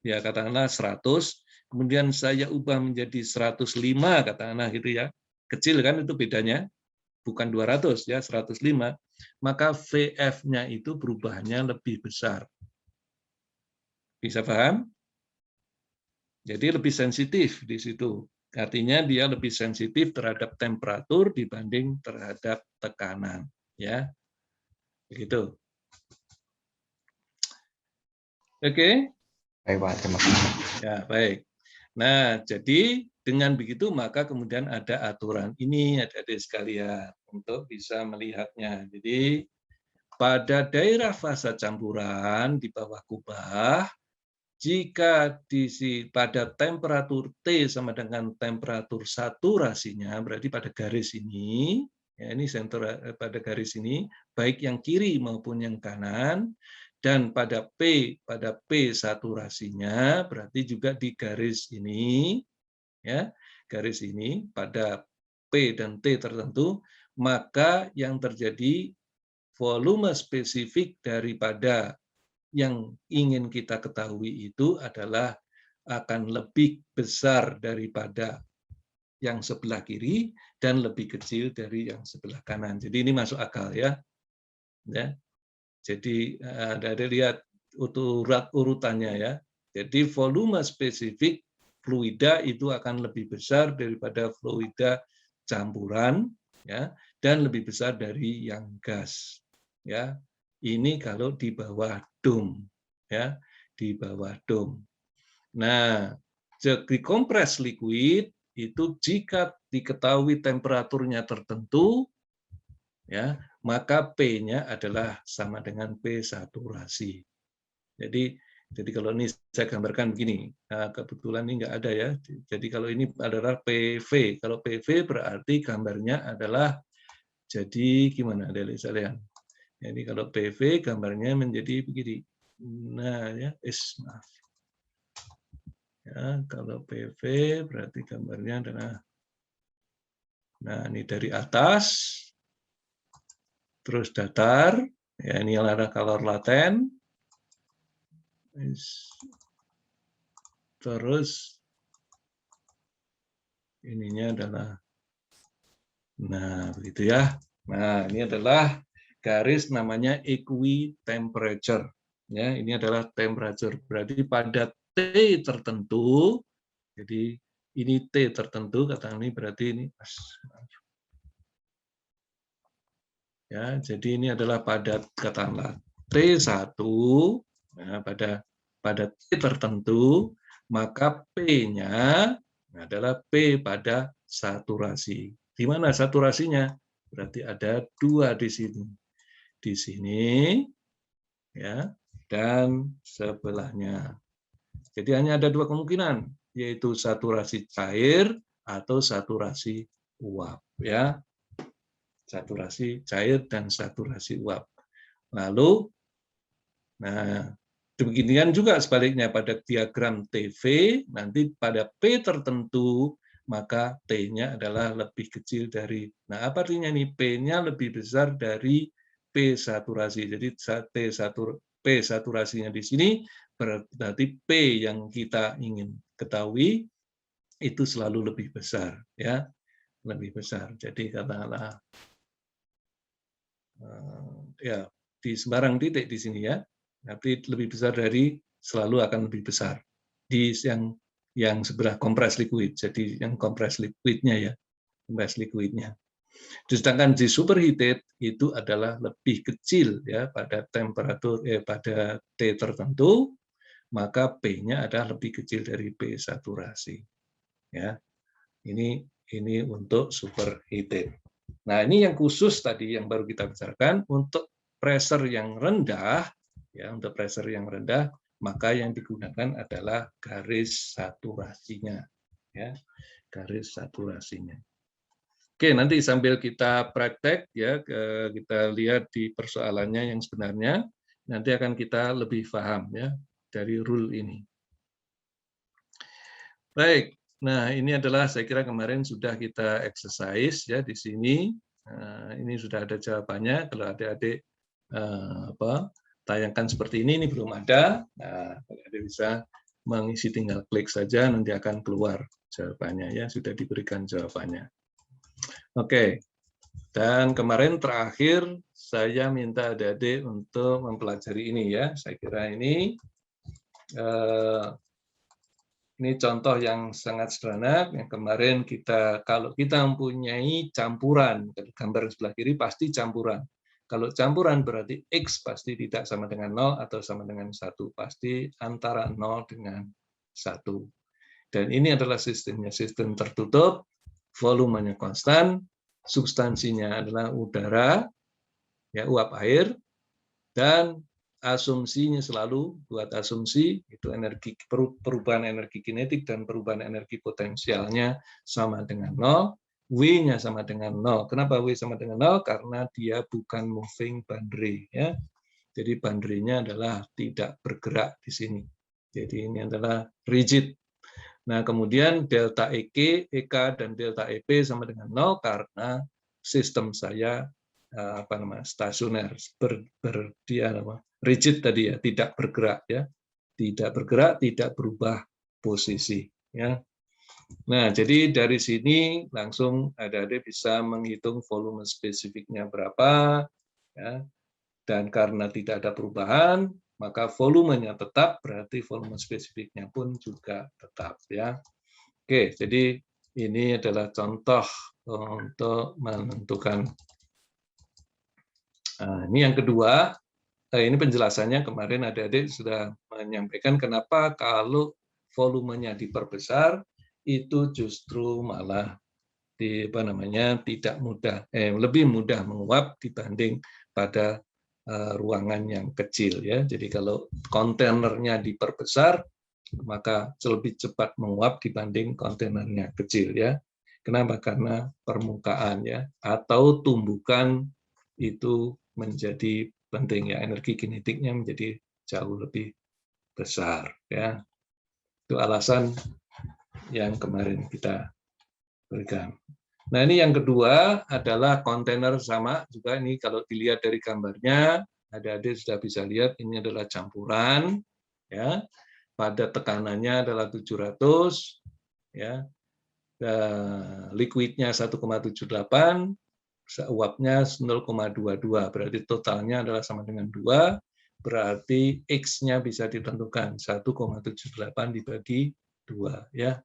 ya katakanlah 100, kemudian saya ubah menjadi 105, katakanlah gitu ya. Kecil kan itu bedanya, bukan 200 ya, 105, maka VF-nya itu perubahannya lebih besar. Bisa paham? Jadi lebih sensitif di situ. Artinya dia lebih sensitif terhadap temperatur dibanding terhadap tekanan, ya. Begitu. Oke? Baik Pak, terima kasih. Ya, baik. Nah, jadi dengan begitu maka kemudian ada aturan ini, adik-adik sekalian, untuk bisa melihatnya. Jadi pada daerah fasa campuran di bawah kubah, jika pada temperatur T sama dengan temperatur saturasinya, berarti pada garis ini, ya ini pada garis ini, baik yang kiri maupun yang kanan, dan pada P saturasinya, berarti juga di garis ini, ya garis ini pada P dan T tertentu, maka yang terjadi volume spesifik daripada yang ingin kita ketahui itu adalah akan lebih besar daripada yang sebelah kiri dan lebih kecil dari yang sebelah kanan. Jadi ini masuk akal ya. Jadi ada lihat urutannya ya. Jadi volume spesifik fluida itu akan lebih besar daripada fluida campuran ya, dan lebih besar dari yang gas ya. Ini kalau di bawah dom ya, di bawah dom. Nah, di kompres liquid itu jika diketahui temperaturnya tertentu ya, maka P-nya adalah sama dengan P saturasi. Jadi kalau ini saya gambarkan begini, nah, kebetulan ini nggak ada ya. Jadi kalau ini adalah PV, kalau PV berarti gambarnya adalah jadi gimana adik sekalian? Jadi kalau PV gambarnya menjadi begini. Nah ya, maaf. Ya, kalau PV berarti gambarnya adalah, nah ini dari atas, terus datar, ya ini adalah kalor laten, terus ininya adalah, nah begitu ya. Nah ini adalah garis namanya equitemperature. Ya, ini adalah temperature. Berarti pada T tertentu, jadi ini T tertentu, kata ini berarti ini. Ya, jadi ini adalah pada katakanlah T1, nah, pada T tertentu, maka P-nya adalah P pada saturasi. Di mana saturasinya? Berarti ada 2 di sini. Di sini ya, dan sebelahnya. Jadi hanya ada 2 kemungkinan, yaitu saturasi cair atau saturasi uap ya. Saturasi cair dan saturasi uap. Lalu nah demikian juga sebaliknya pada diagram TV, nanti pada P tertentu maka T-nya adalah lebih kecil dari, nah apa artinya nih, P-nya lebih besar dari P saturasi. Jadi P saturasinya di sini berarti P yang kita ingin ketahui itu selalu lebih besar ya, lebih besar. Jadi katakanlah ya di sembarang titik di sini ya, tapi lebih besar dari, selalu akan lebih besar di yang sebelah kompres liquid. Jadi yang kompres liquidnya ya, kompres liquidnya. Sedangkan di superheated itu adalah lebih kecil ya pada temperatur pada T tertentu, maka P-nya adalah lebih kecil dari P saturasi. Ya, ini untuk superheated. Nah ini yang khusus tadi yang baru kita bicarakan untuk pressure yang rendah ya, untuk pressure yang rendah maka yang digunakan adalah garis saturasinya ya, garis saturasinya. Oke, nanti sambil kita praktek ya, kita lihat di persoalannya yang sebenarnya, nanti akan kita lebih paham ya dari rule ini. Baik, nah ini adalah saya kira kemarin sudah kita exercise ya di sini. Ini sudah ada jawabannya. Kalau adik-adik tayangkan seperti ini belum ada. Nah, adik bisa mengisi, tinggal klik saja nanti akan keluar jawabannya ya, sudah diberikan jawabannya. Oke, dan kemarin terakhir saya minta adik-adik untuk mempelajari ini ya. Saya kira ini contoh yang sangat sederhana. Yang kemarin kalau kita mempunyai campuran, gambar sebelah kiri pasti campuran. Kalau campuran berarti X pasti tidak sama dengan 0 atau sama dengan 1. Pasti antara 0 dengan 1. Dan ini adalah sistemnya, sistem tertutup, volumenya konstan, substansinya adalah udara, ya uap air, dan asumsinya selalu buat asumsi itu energi, perubahan energi kinetik dan perubahan energi potensialnya sama dengan 0, W-nya sama dengan 0. Kenapa W sama dengan 0? Karena dia bukan moving boundary ya. Jadi boundary-nya adalah tidak bergerak di sini. Jadi ini adalah rigid. Nah, kemudian delta EK, EK dan delta EP sama dengan 0 karena sistem saya stasioner, rigid tadi ya, tidak bergerak ya, tidak bergerak, tidak berubah posisi ya. Nah, jadi dari sini langsung adik-adik bisa menghitung volume spesifiknya berapa ya. Dan karena tidak ada perubahan, maka volumenya tetap, berarti volume spesifiknya pun juga tetap ya. Oke, jadi ini adalah contoh untuk menentukan. Nah, ini yang kedua, ini penjelasannya kemarin adik-adik sudah menyampaikan kenapa kalau volumenya diperbesar itu justru malah tidak mudah, lebih mudah menguap dibanding pada ruangan yang kecil ya. Jadi kalau kontainernya diperbesar maka lebih cepat menguap dibanding kontainernya kecil ya. Kenapa? Karena permukaan ya atau tumbukan itu menjadi penting ya, energi kinetiknya menjadi jauh lebih besar ya. Itu alasan yang kemarin kita berikan. Nah, ini yang kedua adalah kontainer sama juga. Ini kalau dilihat dari gambarnya, adik-adik sudah bisa lihat ini adalah campuran ya. Pada tekanannya adalah 700 ya. Liquidnya 1,78, uapnya 0,22, berarti totalnya adalah sama dengan 2, berarti X-nya bisa ditentukan 1,78 dibagi 2 ya,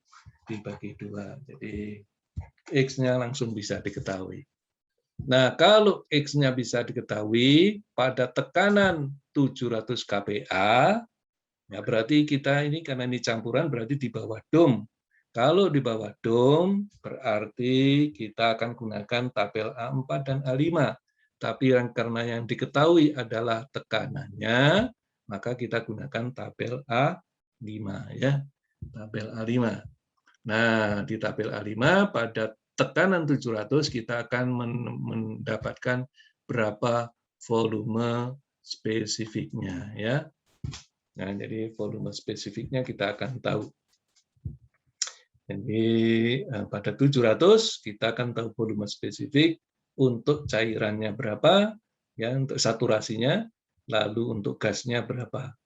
dibagi 2. Jadi X-nya langsung bisa diketahui. Nah, kalau X-nya bisa diketahui pada tekanan 700 kPa, ya berarti kita ini karena ini campuran berarti di bawah dom. Kalau di bawah dom berarti kita akan gunakan tabel A4 dan A5. Tapi karena yang diketahui adalah tekanannya, maka kita gunakan tabel A5 ya. Tabel A5. Nah, di tabel A5 pada tekanan 700 kita akan mendapatkan berapa volume spesifiknya ya. Nah, jadi volume spesifiknya kita akan tahu. Jadi pada 700 kita akan tahu volume spesifik untuk cairannya berapa, ya untuk saturasinya, lalu untuk gasnya berapa.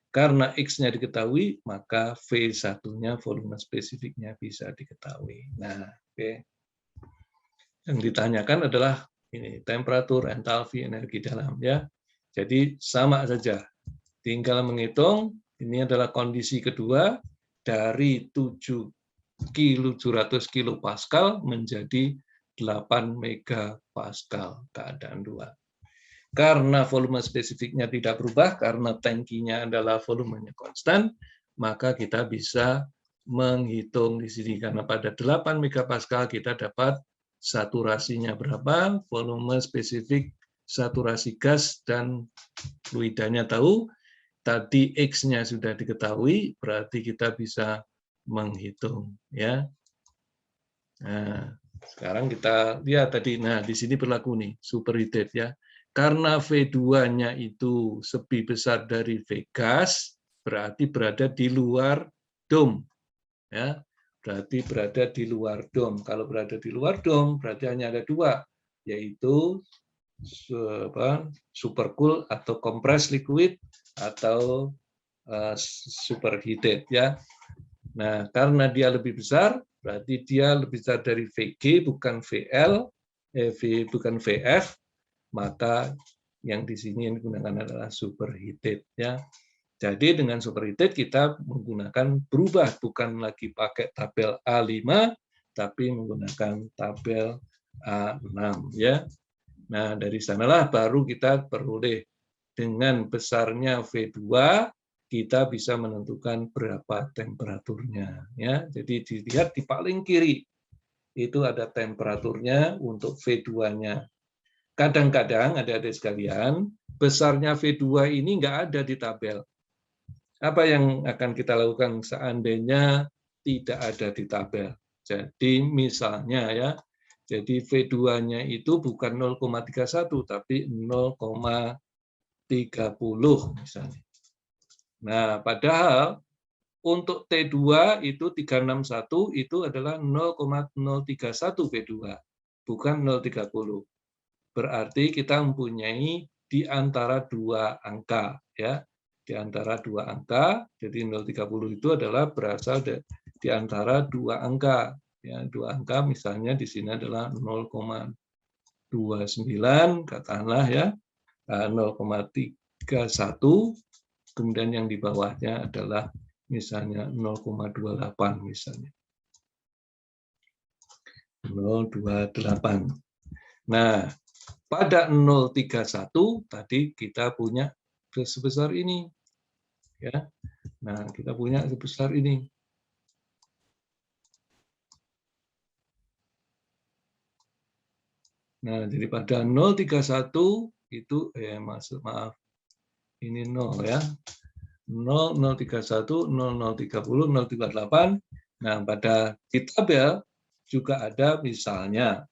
Karena X-nya diketahui, maka V1-nya volume spesifiknya bisa diketahui. Nah, oke. Yang ditanyakan adalah ini temperatur, entalpi, energi dalam ya. Jadi sama saja. Tinggal menghitung, ini adalah kondisi kedua dari 700 kilopascal menjadi 8 megapascal keadaan 2. Karena volume spesifiknya tidak berubah, karena tangkinya adalah volumenya konstan, maka kita bisa menghitung di sini. Karena pada 8 megapascal kita dapat saturasinya berapa, volume spesifik saturasi gas dan fluidanya tahu, tadi X-nya sudah diketahui, berarti kita bisa menghitung ya. Nah, sekarang kita lihat tadi, nah di sini berlaku nih superheated ya. Karena V2-nya itu lebih besar dari V gas, berarti berada di luar dom ya. Berarti berada di luar dom. Kalau berada di luar dom, berarti hanya ada dua, yaitu supercool atau compressed liquid atau superheated ya. Nah, karena dia lebih besar, berarti dia lebih besar dari VG bukan VL, bukan VF, maka yang di sini yang digunakan adalah superheated ya. Jadi dengan superheated kita menggunakan berubah, bukan lagi pakai tabel A5 tapi menggunakan tabel A6 ya. Nah, dari sanalah baru kita peroleh dengan besarnya V2 kita bisa menentukan berapa temperaturnya ya. Jadi dilihat di paling kiri itu ada temperaturnya untuk V2-nya. Kadang-kadang adik-adik sekalian, besarnya V2 ini nggak ada di tabel. Apa yang akan kita lakukan seandainya tidak ada di tabel? Jadi misalnya ya, jadi V2-nya itu bukan 0,31 tapi 0,30 misalnya. Nah, padahal untuk T2 itu 361 itu adalah 0,031 V2, bukan 0,30. berarti kita mempunyai di antara dua angka, ya, di antara dua angka. Jadi 0,30 itu adalah berasal di antara dua angka, ya, dua angka. Misalnya di sini adalah 0,29 katakanlah, ya, 0,31, kemudian yang di bawahnya adalah misalnya 0,28 misalnya. 0,28. Nah, pada 0,31 tadi kita punya sebesar ini, ya. Nah, kita punya sebesar ini. Nah, jadi pada 0,31 itu maaf, ini 0, ya. 0, 0,31, 0, 0,30, 0,38. Nah, pada di tabel juga ada misalnya,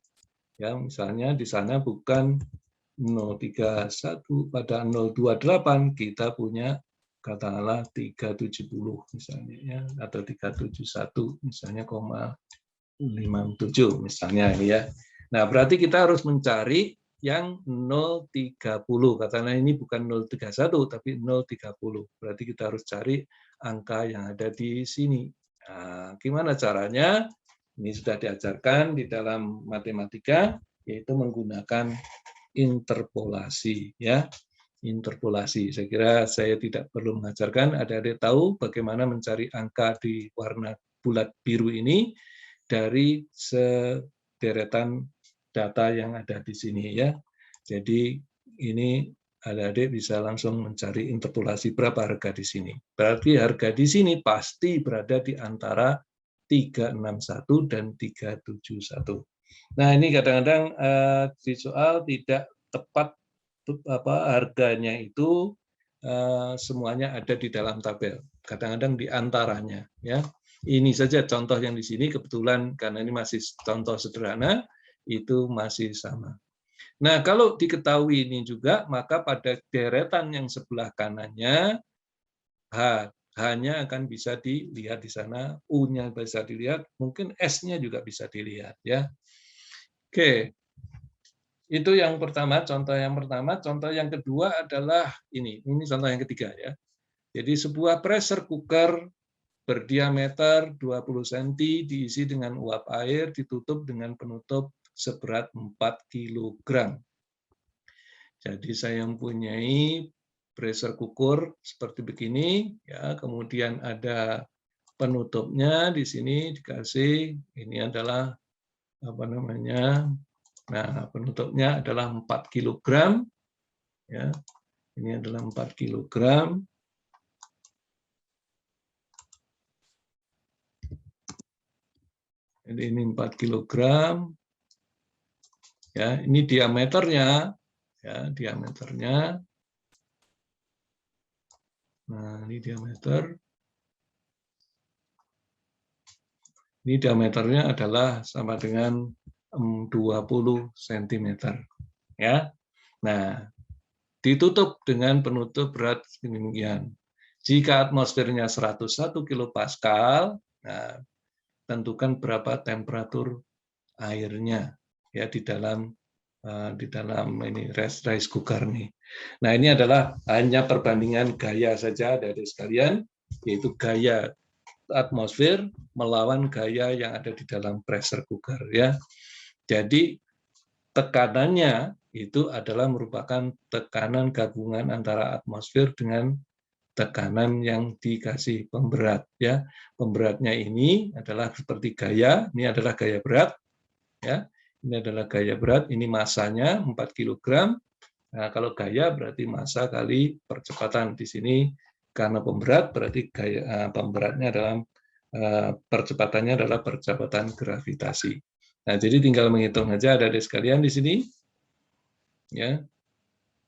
ya, misalnya di sana bukan 0,31, pada 0,28 kita punya katakanlah 370 misalnya, ya, atau 371 misalnya 0,57 misalnya, ya. Nah, berarti kita harus mencari yang 0,30, katakanlah ini bukan 0,31 tapi 0,30. Berarti kita harus cari angka yang ada di sini. Nah, gimana caranya? Ini sudah diajarkan di dalam matematika, yaitu menggunakan interpolasi, ya. Interpolasi. Saya kira saya tidak perlu mengajarkan, adik-adik tahu bagaimana mencari angka di warna bulat biru ini dari sederetan data yang ada di sini, ya. Jadi ini adik-adik bisa langsung mencari interpolasi berapa harga di sini. Berarti harga di sini pasti berada di antara 361 dan 371. Nah, ini kadang-kadang di soal tidak tepat harganya itu semuanya ada di dalam tabel. Kadang-kadang di antaranya, ya. Ini saja contoh yang di sini kebetulan karena ini masih contoh sederhana, itu masih sama. Nah, kalau diketahui ini juga, maka pada deretan yang sebelah kanannya H-nya akan bisa dilihat di sana, U-nya bisa dilihat, mungkin S-nya juga bisa dilihat, ya. Oke. Itu yang pertama, contoh yang pertama. Contoh yang kedua adalah ini contoh yang ketiga, ya. Jadi sebuah pressure cooker berdiameter 20 cm diisi dengan uap air, ditutup dengan penutup seberat 4 kg. Jadi saya mempunyai pressure cooker seperti begini, ya. Kemudian ada penutupnya di sini dikasih, ini adalah apa namanya? Nah, penutupnya adalah 4 kg, ya. Ini adalah 4 kg. Jadi ini 4 kg. Ya, ini diameternya, ya, diameternya. Nah, ini diameter. Ini diameternya adalah sama dengan 20 cm, ya. Nah, ditutup dengan penutup berat demikian. Jika atmosfernya 101 kilopascal, nah, tentukan berapa temperatur airnya, ya, di dalam ini rice cooker nih. Nah, ini adalah hanya perbandingan gaya saja dari sekalian, yaitu gaya atmosfer melawan gaya yang ada di dalam pressure cooker, ya. Jadi tekanannya itu adalah merupakan tekanan gabungan antara atmosfer dengan tekanan yang dikasih pemberat, ya. Pemberatnya ini adalah seperti gaya, ini adalah gaya berat, ya. Ini adalah gaya berat, ini masanya 4 kg. Nah, kalau gaya berarti massa kali percepatan. Di sini karena pemberat berarti gaya pemberatnya adalah percepatannya adalah percepatan gravitasi. Nah, jadi tinggal menghitung aja ada sekalian di sini, ya.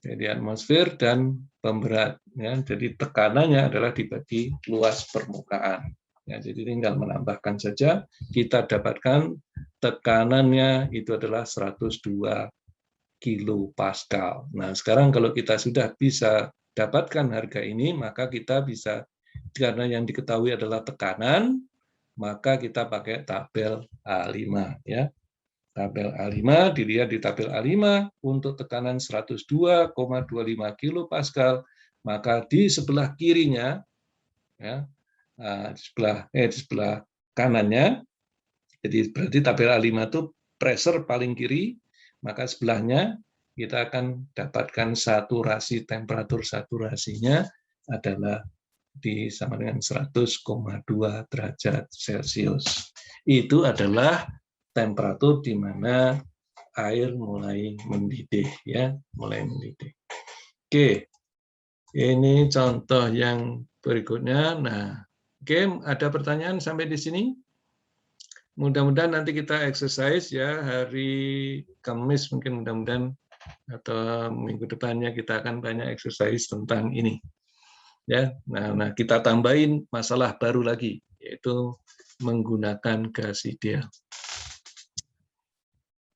Jadi atmosfer dan pemberat, ya. Jadi tekanannya adalah dibagi luas permukaan. Ya, jadi tinggal menambahkan saja, kita dapatkan tekanannya itu adalah 102 kilopascal. Nah, sekarang kalau kita sudah bisa dapatkan harga ini, maka kita bisa, karena yang diketahui adalah tekanan, maka kita pakai tabel A5, ya. tabel A5, dilihat di tabel A5 untuk tekanan 102,25 kilopascal, maka di sebelah kirinya, ya, di sebelah kanannya, jadi berarti tabel A5 itu pressure paling kiri, maka sebelahnya kita akan dapatkan saturasi, temperatur saturasinya adalah sama dengan 100,2 derajat Celcius. Itu adalah temperatur di mana air mulai mendidih, ya, mulai mendidih. Oke, ini contoh yang berikutnya. Nah, oke, ada pertanyaan sampai di sini? Mudah-mudahan nanti kita exercise ya hari Kamis mungkin mudah-mudahan atau minggu depannya kita akan banyak exercise tentang ini. Ya, nah kita tambahin masalah baru lagi yaitu menggunakan gas ideal.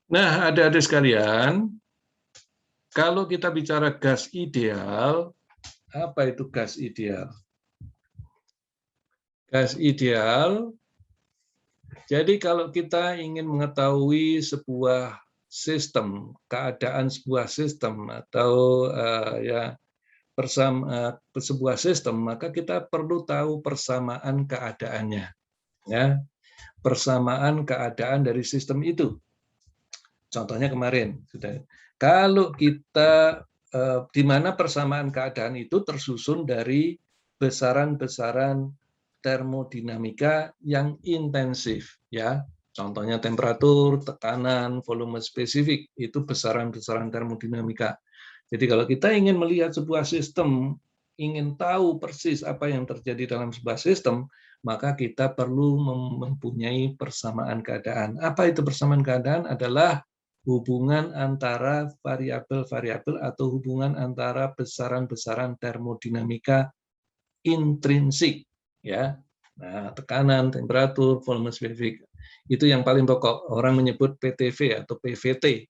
Nah, adik-adik sekalian, kalau kita bicara gas ideal, apa itu gas ideal? Gas ideal, jadi kalau kita ingin mengetahui sebuah sistem, keadaan sebuah sistem atau sebuah sistem, maka kita perlu tahu persamaan keadaannya, ya, persamaan keadaan dari sistem itu. Contohnya kemarin, kalau kita di mana persamaan keadaan itu tersusun dari besaran-besaran termodinamika yang intensif, ya. Contohnya temperatur, tekanan, volume spesifik, itu besaran-besaran termodinamika. Jadi kalau kita ingin melihat sebuah sistem, ingin tahu persis apa yang terjadi dalam sebuah sistem, maka kita perlu mempunyai persamaan keadaan. Apa itu persamaan keadaan? Adalah hubungan antara variabel-variabel atau hubungan antara besaran-besaran termodinamika intrinsik, ya. Nah, tekanan, temperatur, volume spesifik, itu yang paling pokok. Orang menyebut PTV atau PVT,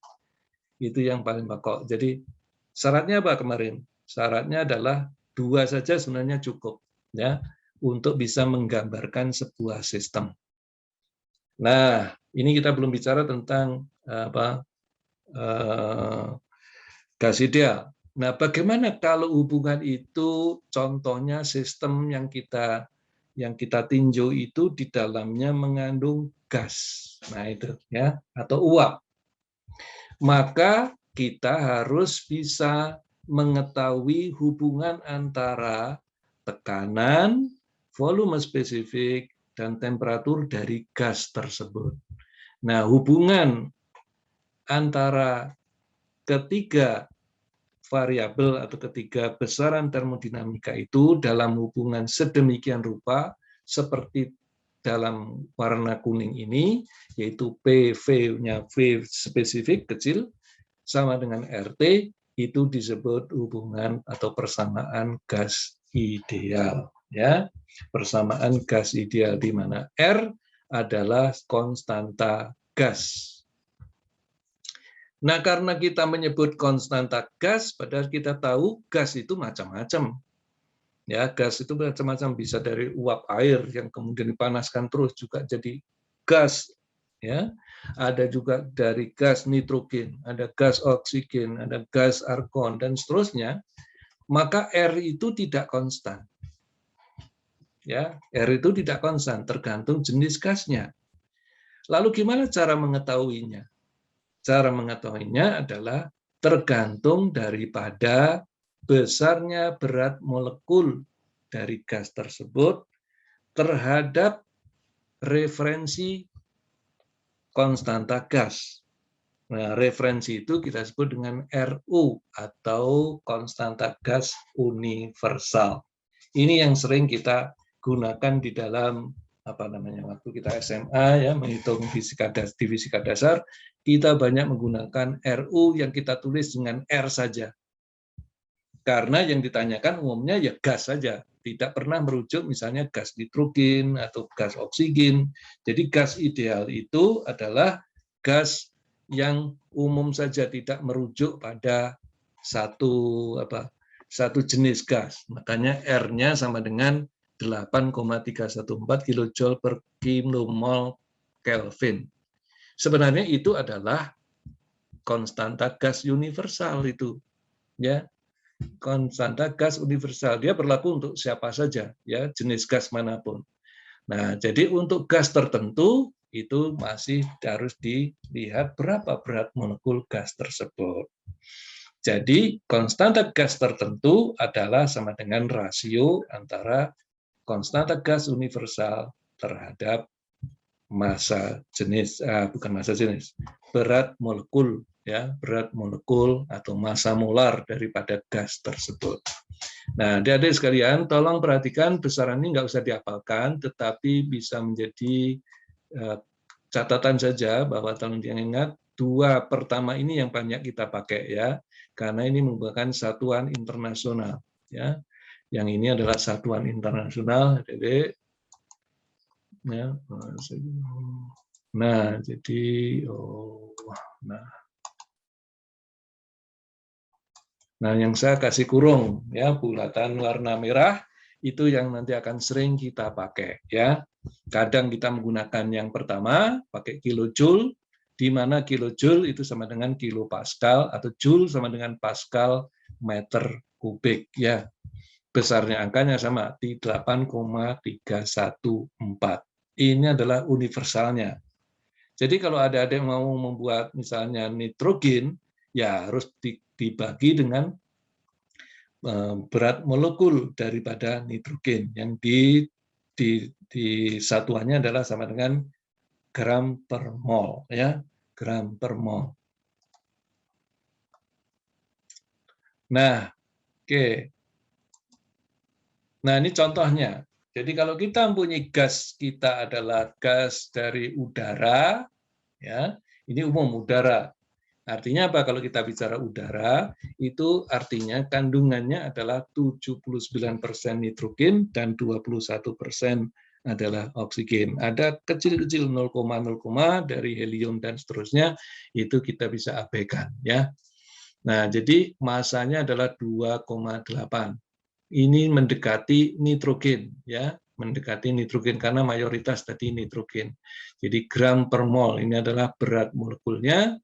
itu yang paling pokok. Jadi syaratnya apa kemarin? Syaratnya adalah 2 saja sebenarnya cukup, ya, untuk bisa menggambarkan sebuah sistem. Nah, ini kita belum bicara tentang gas ideal. Nah, bagaimana kalau hubungan itu, contohnya sistem yang kita tinjau itu di dalamnya mengandung gas, nah itu, ya, atau uap. Maka kita harus bisa mengetahui hubungan antara tekanan, volume spesifik, dan temperatur dari gas tersebut. Nah, hubungan antara ketiga variabel atau ketiga besaran termodinamika itu dalam hubungan sedemikian rupa seperti dalam warna kuning ini, yaitu PV-nya V spesifik kecil sama dengan RT, itu disebut hubungan atau persamaan gas ideal, ya. Persamaan gas ideal di mana R adalah konstanta gas. Nah, karena kita menyebut konstanta gas, padahal kita tahu gas itu macam-macam. Ya, gas itu macam-macam, bisa dari uap air yang kemudian dipanaskan terus juga jadi gas, ya. Ada juga dari gas nitrogen, ada gas oksigen, ada gas argon dan seterusnya. Maka R itu tidak konstan. Ya, R itu tidak konstan, tergantung jenis gasnya. Lalu gimana cara mengetahuinya? Cara mengetahuinya adalah tergantung daripada besarnya berat molekul dari gas tersebut terhadap referensi konstanta gas. Nah, referensi itu kita sebut dengan RU atau konstanta gas universal. Ini yang sering kita gunakan di dalam waktu kita SMA, ya, menghitung di fisika dasar, kita banyak menggunakan RU yang kita tulis dengan R saja. Karena yang ditanyakan umumnya ya gas saja, tidak pernah merujuk misalnya gas nitrogen atau gas oksigen. Jadi gas ideal itu adalah gas yang umum saja, tidak merujuk pada satu jenis gas. Makanya R-nya sama dengan 8,314 kJ per kilomol Kelvin. Sebenarnya itu adalah konstanta gas universal itu, ya. Konstanta gas universal, dia berlaku untuk siapa saja, ya, jenis gas manapun. Nah, jadi untuk gas tertentu itu masih harus dilihat berapa berat molekul gas tersebut. Jadi konstanta gas tertentu adalah sama dengan rasio antara konstanta gas universal terhadap massa jenis, bukan massa jenis, berat molekul, ya, berat molekul atau massa molar daripada gas tersebut. Nah, adik-adik sekalian, tolong perhatikan besaran ini nggak usah dihafalkan, tetapi bisa menjadi catatan saja bahwa tolong diingat dua pertama ini yang banyak kita pakai, ya, karena ini merupakan satuan internasional, ya. Yang ini adalah satuan internasional, adik-adik. Ya, nah, jadi nah yang saya kasih kurung, ya, bulatan warna merah itu yang nanti akan sering kita pakai, ya. Kadang kita menggunakan yang pertama pakai kilojoule, di mana kilojoule itu sama dengan kilopascal atau joule sama dengan pascal meter kubik, ya. Besarnya angkanya sama di 8,314. Ini adalah universalnya. Jadi kalau ada yang mau membuat misalnya nitrogen, ya harus dibagi dengan berat molekul daripada nitrogen yang di satuannya adalah sama dengan gram per mol, ya, gram per mol. Nah, oke. Nah, ini contohnya. Jadi kalau kita mempunyai gas, kita adalah gas dari udara, ya, ini umum udara. Artinya apa kalau kita bicara udara? Itu artinya kandungannya adalah 79% nitrogen dan 21% adalah oksigen. Ada kecil-kecil 0,0 dari helium dan seterusnya, itu kita bisa abaikan, ya. Nah, jadi masanya adalah 2,8. Ini mendekati nitrogen, ya, mendekati nitrogen karena mayoritas tadi nitrogen. Jadi gram per mol ini adalah berat molekulnya.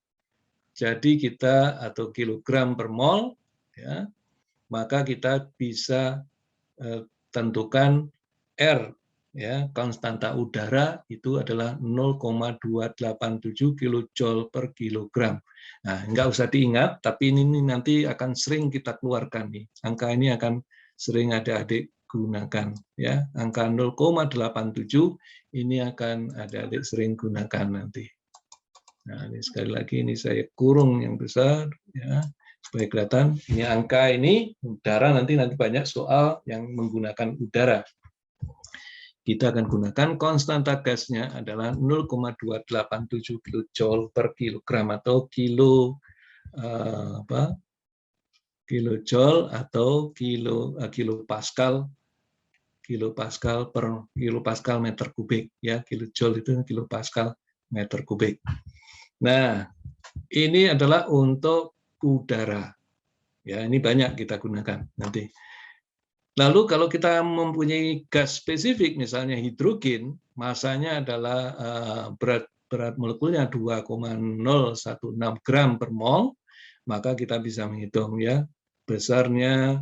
Jadi kita atau kilogram per mol, ya, maka kita bisa tentukan R, ya, konstanta udara itu adalah 0,287 kilojoule per kilogram. Nah, nggak usah diingat, tapi ini nanti akan sering kita keluarkan nih. Angka ini akan sering adik-adik gunakan, ya. Angka 0,87 ini akan adik-adik sering gunakan nanti. Nah, ini sekali lagi ini saya kurung yang besar, ya, supaya kelihatan. Ini angka ini udara, nanti banyak soal yang menggunakan udara. Kita akan gunakan konstanta gasnya adalah 0,287 kilojoule per kilogram atau kilojoule atau kilopascal per kilopascal meter kubik, ya. Kilojoule itu kilopascal meter kubik. Nah, ini adalah untuk udara, ya. Ini banyak kita gunakan nanti. Lalu kalau kita mempunyai gas spesifik, misalnya hidrogen, masanya adalah berat molekulnya 2,016 gram per mol, maka kita bisa menghitung, ya, besarnya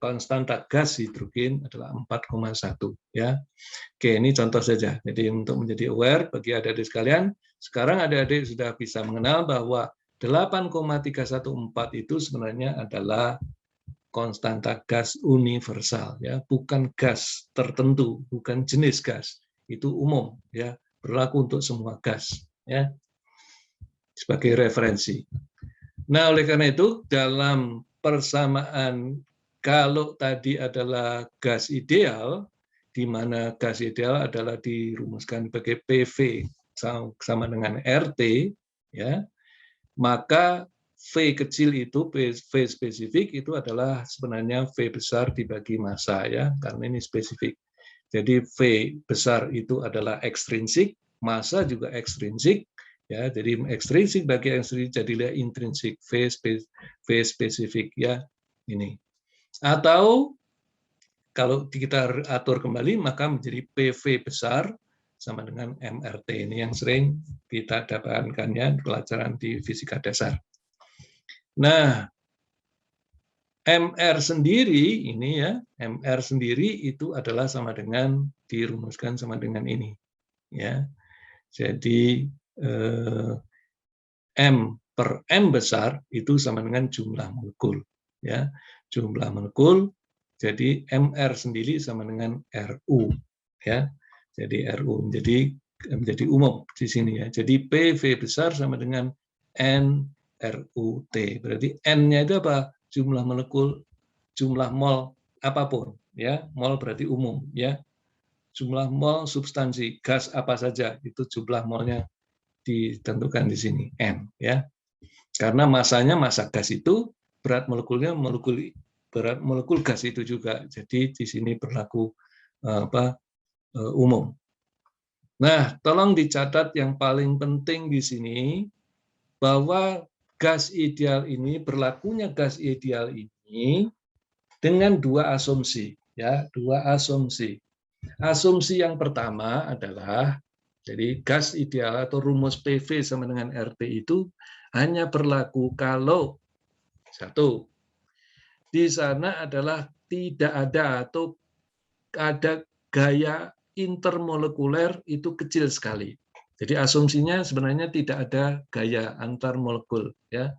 konstanta gas hidrogen adalah 4,1, ya. Oke, ini contoh saja. Jadi untuk menjadi aware bagi adik-adik sekalian, sekarang adik-adik sudah bisa mengenal bahwa 8,314 itu sebenarnya adalah konstanta gas universal, ya, bukan gas tertentu, bukan jenis gas. Itu umum, ya, berlaku untuk semua gas, ya. Sebagai referensi. Nah, oleh karena itu dalam persamaan kalau tadi adalah gas ideal, di mana gas ideal adalah dirumuskan sebagai PV sama dengan RT, ya, maka V kecil itu, V spesifik itu adalah sebenarnya V besar dibagi massa, ya, karena ini spesifik. Jadi V besar itu adalah ekstrinsik, massa juga ekstrinsik, ya. Jadi ekstrinsik bagi ekstrinsik jadilah intrinsik, V spesifik, ya, ini. Atau kalau kita atur kembali maka menjadi PV besar sama dengan MRT. Ini yang sering kita dapatkan ya pelajaran di fisika dasar. Nah, MR sendiri ini ya, MR sendiri itu adalah sama dengan dirumuskan sama dengan ini ya. Jadi M per M besar itu sama dengan jumlah molekul ya. Jumlah molekul, jadi MR sendiri sama dengan RU ya. Jadi RU menjadi umum di sini ya. Jadi PV besar sama dengan N RUT. Berarti N-nya itu apa? Jumlah molekul, jumlah mol apapun ya. Mol berarti umum ya. Jumlah mol substansi gas apa saja itu jumlah molnya ditentukan di sini N ya. Karena masanya massa gas itu, berat molekulnya berat molekul gas itu juga. Jadi di sini berlaku umum. Nah, tolong dicatat yang paling penting di sini bahwa gas ideal ini, berlakunya gas ideal ini dengan dua asumsi ya, dua asumsi. Asumsi yang pertama adalah jadi gas ideal atau rumus PV sama dengan RT itu hanya berlaku kalau satu, di sana adalah tidak ada atau ada gaya intermolekuler itu kecil sekali. Jadi asumsinya sebenarnya tidak ada gaya antar molekul ya.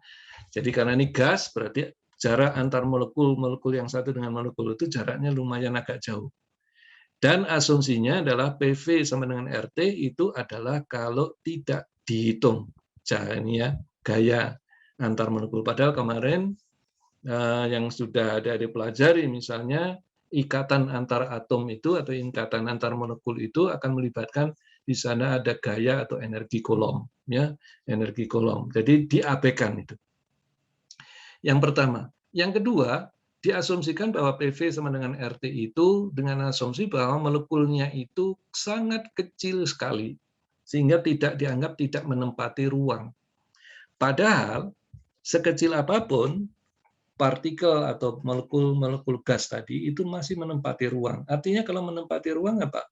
Jadi karena ini gas berarti jarak antar molekul yang satu dengan molekul itu jaraknya lumayan agak jauh. Dan asumsinya adalah PV sama dengan RT itu adalah kalau tidak dihitung ya, gaya antar molekul. Padahal kemarin yang sudah ada dipelajari misalnya ikatan antar atom itu atau ikatan antar molekul itu akan melibatkan di sana ada gaya atau energi Coulomb ya, energi Coulomb. Jadi diabaikan itu. Yang pertama, yang kedua diasumsikan bahwa PV sama dengan RT itu dengan asumsi bahwa molekulnya itu sangat kecil sekali sehingga tidak dianggap tidak menempati ruang. Padahal sekecil apapun partikel atau molekul gas tadi itu masih menempati ruang. Artinya kalau menempati ruang apa?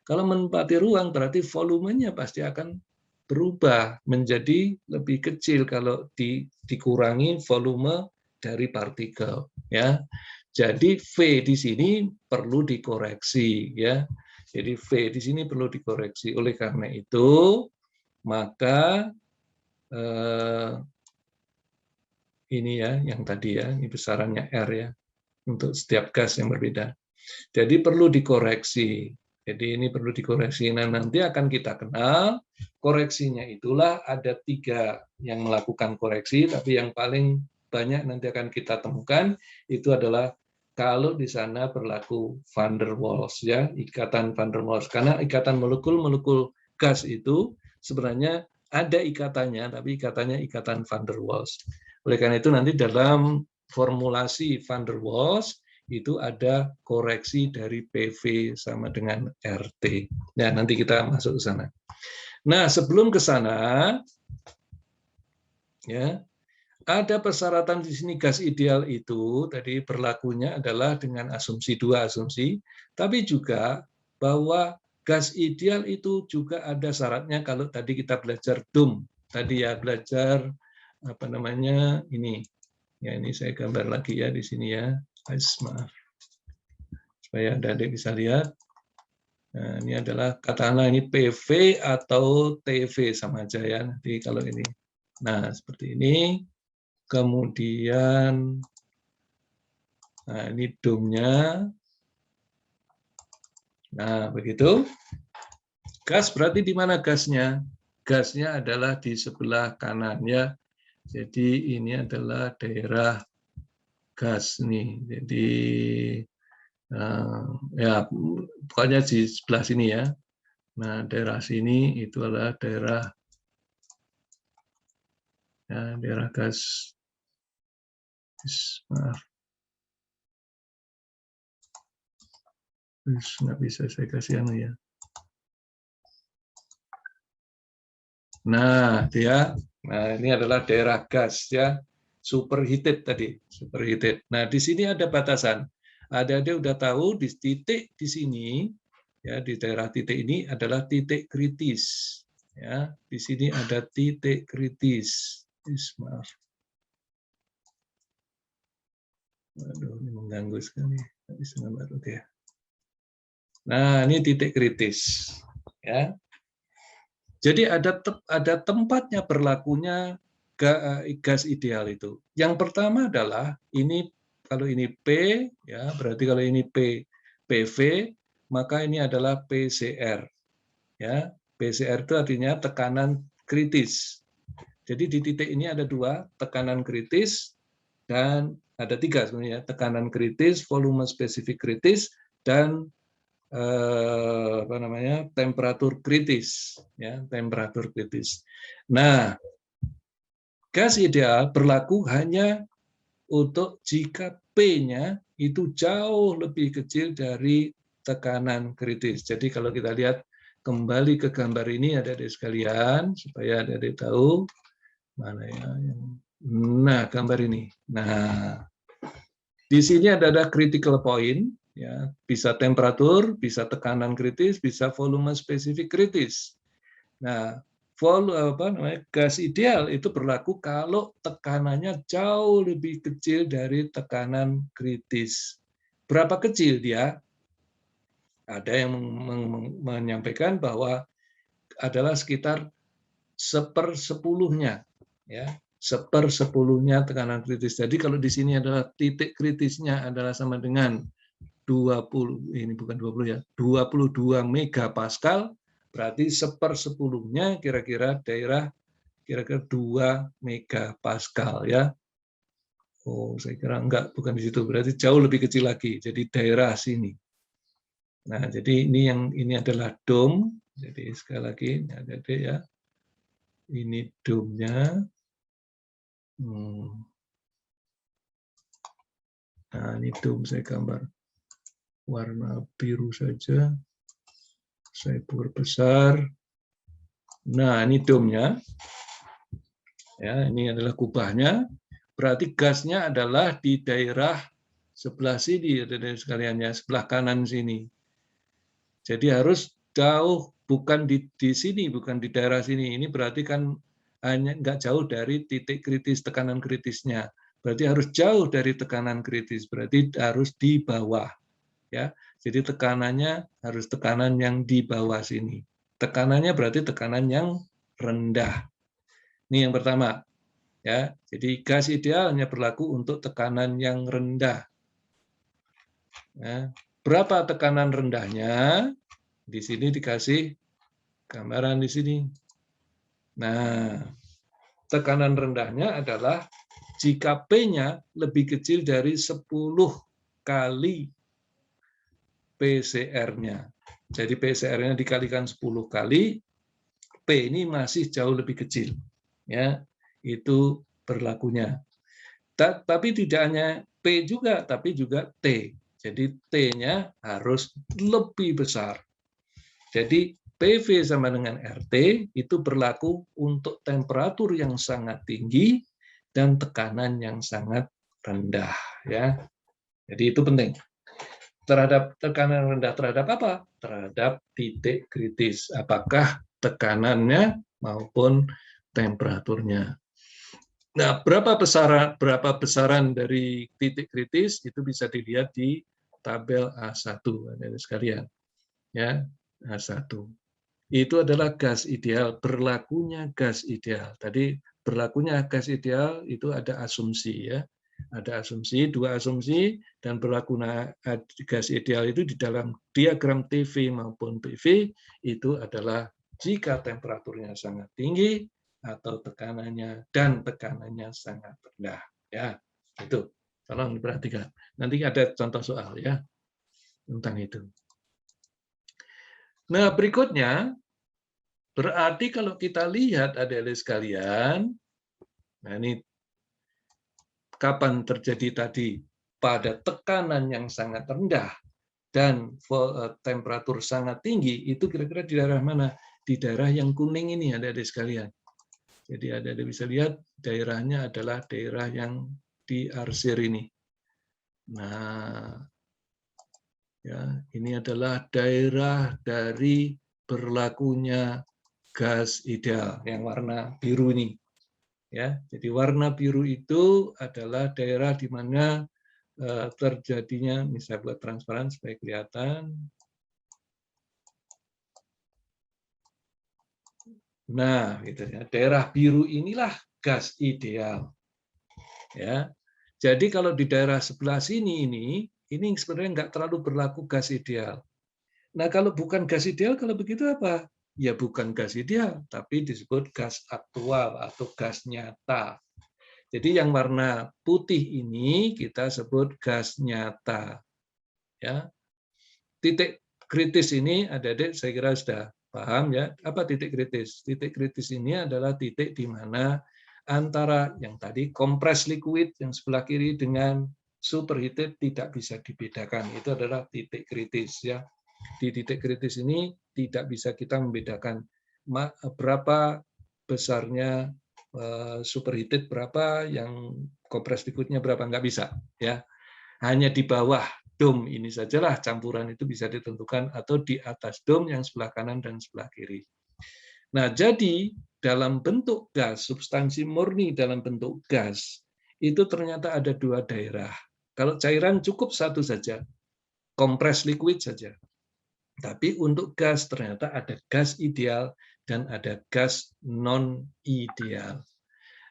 Kalau menempati ruang berarti volumenya pasti akan berubah menjadi lebih kecil kalau dikurangi volume dari partikel ya. Jadi V di sini perlu dikoreksi ya. Jadi V di sini perlu dikoreksi. Oleh karena itu maka ini ya yang tadi ya, ini besarannya R ya untuk setiap gas yang berbeda. Jadi perlu dikoreksi. Jadi ini perlu dikoreksi. Nah, nanti akan kita kenal koreksinya itulah ada 3 yang melakukan koreksi, tapi yang paling banyak nanti akan kita temukan itu adalah kalau di sana berlaku van der Waals ya, ikatan van der Waals. Karena ikatan molekul gas itu sebenarnya ada ikatannya, tapi ikatannya ikatan van der Waals. Oleh karena itu nanti dalam formulasi van der Waals itu ada koreksi dari PV sama dengan RT. Nah, nanti kita masuk ke sana. Nah, sebelum ke sana, ya, ada persyaratan di sini gas ideal itu tadi berlakunya adalah dengan asumsi 2 asumsi, tapi juga bahwa gas ideal itu juga ada syaratnya kalau tadi kita belajar DOM. Tadi ya belajar apa namanya ini. Ya ini saya gambar lagi ya di sini ya. Maaf. Supaya adik-adik bisa lihat. Nah, ini adalah katakanlah ini PV atau TV sama aja ya nanti kalau ini. Nah, seperti ini. Kemudian nah ini domnya. Nah, begitu. Gas berarti di mana gasnya? Gasnya adalah di sebelah kanannya. Jadi ini adalah daerah gas nih. Jadi ya pokoknya di sebelah sini ya. Nah daerah sini itu adalah daerah ya, daerah gas. Maaf, nggak bisa saya kasih anu ya. Nah dia, nah ini adalah daerah gas ya, superheated tadi, superheated. Nah di sini ada batasan. Ada udah tahu di titik di sini Ya, di daerah titik ini adalah titik kritis. Ya, di sini ada titik kritis. Maaf. Aduh, ini mengganggu sekali. Nggak bisa gambar, oke. Nah, ini titik kritis. Ya. Jadi ada tempatnya berlakunya gas ideal itu. Yang pertama adalah ini, kalau ini P, ya berarti kalau ini PV, maka ini adalah PCR. Ya, PCR itu artinya tekanan kritis. Jadi di titik ini ada dua, tekanan kritis dan ada tiga sebenarnya, tekanan kritis, volume spesifik kritis, dan temperatur kritis, ya, temperatur kritis. Nah, gas ideal berlaku hanya untuk jika P-nya itu jauh lebih kecil dari tekanan kritis. Jadi kalau kita lihat kembali ke gambar ini, ada di sekalian supaya ada tahu mana ya. Nah, gambar ini. Nah, di sini ada critical point. Ya, bisa temperatur, bisa tekanan kritis, bisa volume spesifik kritis. Nah, gas ideal itu berlaku kalau tekanannya jauh lebih kecil dari tekanan kritis. Berapa kecil dia? Ada yang menyampaikan bahwa adalah sekitar 1/10-nya, ya, 1/10-nya tekanan kritis. Jadi kalau di sini adalah titik kritisnya adalah sama dengan 20, ini bukan 20 ya, 22 megapascal, berarti 1/10-nya kira-kira daerah kira-kira 2 megapascal ya. Oh, saya kira enggak, bukan di situ, berarti jauh lebih kecil lagi. Jadi daerah sini. Nah, jadi ini adalah dome. Jadi sekali lagi ada ya. Ini dome-nya. Nah, ini dome saya gambar warna biru saja. Saya perbesar. Nah, ini dome-nya. Ya, ini adalah kubahnya. Berarti gasnya adalah di daerah sebelah sini, dari sekaliannya, sebelah kanan sini. Jadi harus jauh, bukan di sini, bukan di daerah sini. Ini berarti kan hanya nggak jauh dari titik kritis, tekanan kritisnya. Berarti harus jauh dari tekanan kritis. Berarti harus di bawah. Ya, jadi tekanannya harus tekanan yang di bawah sini. Tekanannya berarti tekanan yang rendah. Ini yang pertama. Ya, jadi gas ideal hanya berlaku untuk tekanan yang rendah. Ya, berapa tekanan rendahnya? Di sini dikasih gambaran di sini. Nah, tekanan rendahnya adalah jika P-nya lebih kecil dari 10 kali PCR-nya. Jadi PCR-nya dikalikan 10 kali, P ini masih jauh lebih kecil. Ya, itu berlakunya. Tapi tidak hanya P juga, tapi juga T. Jadi T-nya harus lebih besar. Jadi PV sama dengan RT itu berlaku untuk temperatur yang sangat tinggi dan tekanan yang sangat rendah. Ya, jadi itu penting. Terhadap tekanan rendah terhadap apa? Terhadap titik kritis. Apakah tekanannya maupun temperaturnya. Nah, berapa besaran dari titik kritis itu bisa dilihat di tabel A1 Bapak sekalian. Ya, A1. Itu adalah gas ideal, berlakunya gas ideal. Tadi berlakunya gas ideal itu ada asumsi ya. Ada asumsi, dua asumsi, dan berlaku gas ideal itu di dalam diagram TV maupun PV itu adalah jika temperaturnya sangat tinggi atau tekanannya sangat rendah. Ya, itu. Tolong diperhatikan. Nanti ada contoh soal ya tentang itu. Nah, berikutnya berarti kalau kita lihat adik-adik sekalian, nah ini kapan terjadi tadi? Pada tekanan yang sangat rendah dan temperatur sangat tinggi, itu kira-kira di daerah mana? Di daerah yang kuning ini, adik-adik sekalian. Jadi adik-adik bisa lihat daerahnya adalah daerah yang diarsir ini. Nah, Ya, ini adalah daerah dari berlakunya gas ideal yang warna biru ini. Ya, jadi warna biru itu adalah daerah di mana terjadinya, misalnya buat transparan supaya kelihatan. Nah, gitu ya. Daerah biru inilah gas ideal. Ya. Jadi kalau di daerah sebelah sini ini sebenarnya nggak terlalu berlaku gas ideal. Nah, kalau bukan gas ideal, kalau begitu apa? Ya bukan gas ideal, tapi disebut gas aktual atau gas nyata. Jadi yang warna putih ini kita sebut gas nyata. Ya. Titik kritis ini adik-adik saya kira sudah paham ya. Apa titik kritis? Titik kritis ini adalah titik di mana antara yang tadi kompres liquid yang sebelah kiri dengan superheated tidak bisa dibedakan. Itu adalah titik kritis ya. Di titik kritis ini tidak bisa kita membedakan berapa besarnya superheated, berapa yang kompres liquidnya, berapa, nggak bisa ya. Hanya di bawah dom ini sajalah campuran itu bisa ditentukan, atau di atas dom yang sebelah kanan dan sebelah kiri. Nah, jadi dalam bentuk gas, substansi murni dalam bentuk gas, itu ternyata ada dua daerah. Kalau cairan cukup satu saja, kompres liquid saja. Tapi untuk gas ternyata ada gas ideal dan ada gas non-ideal.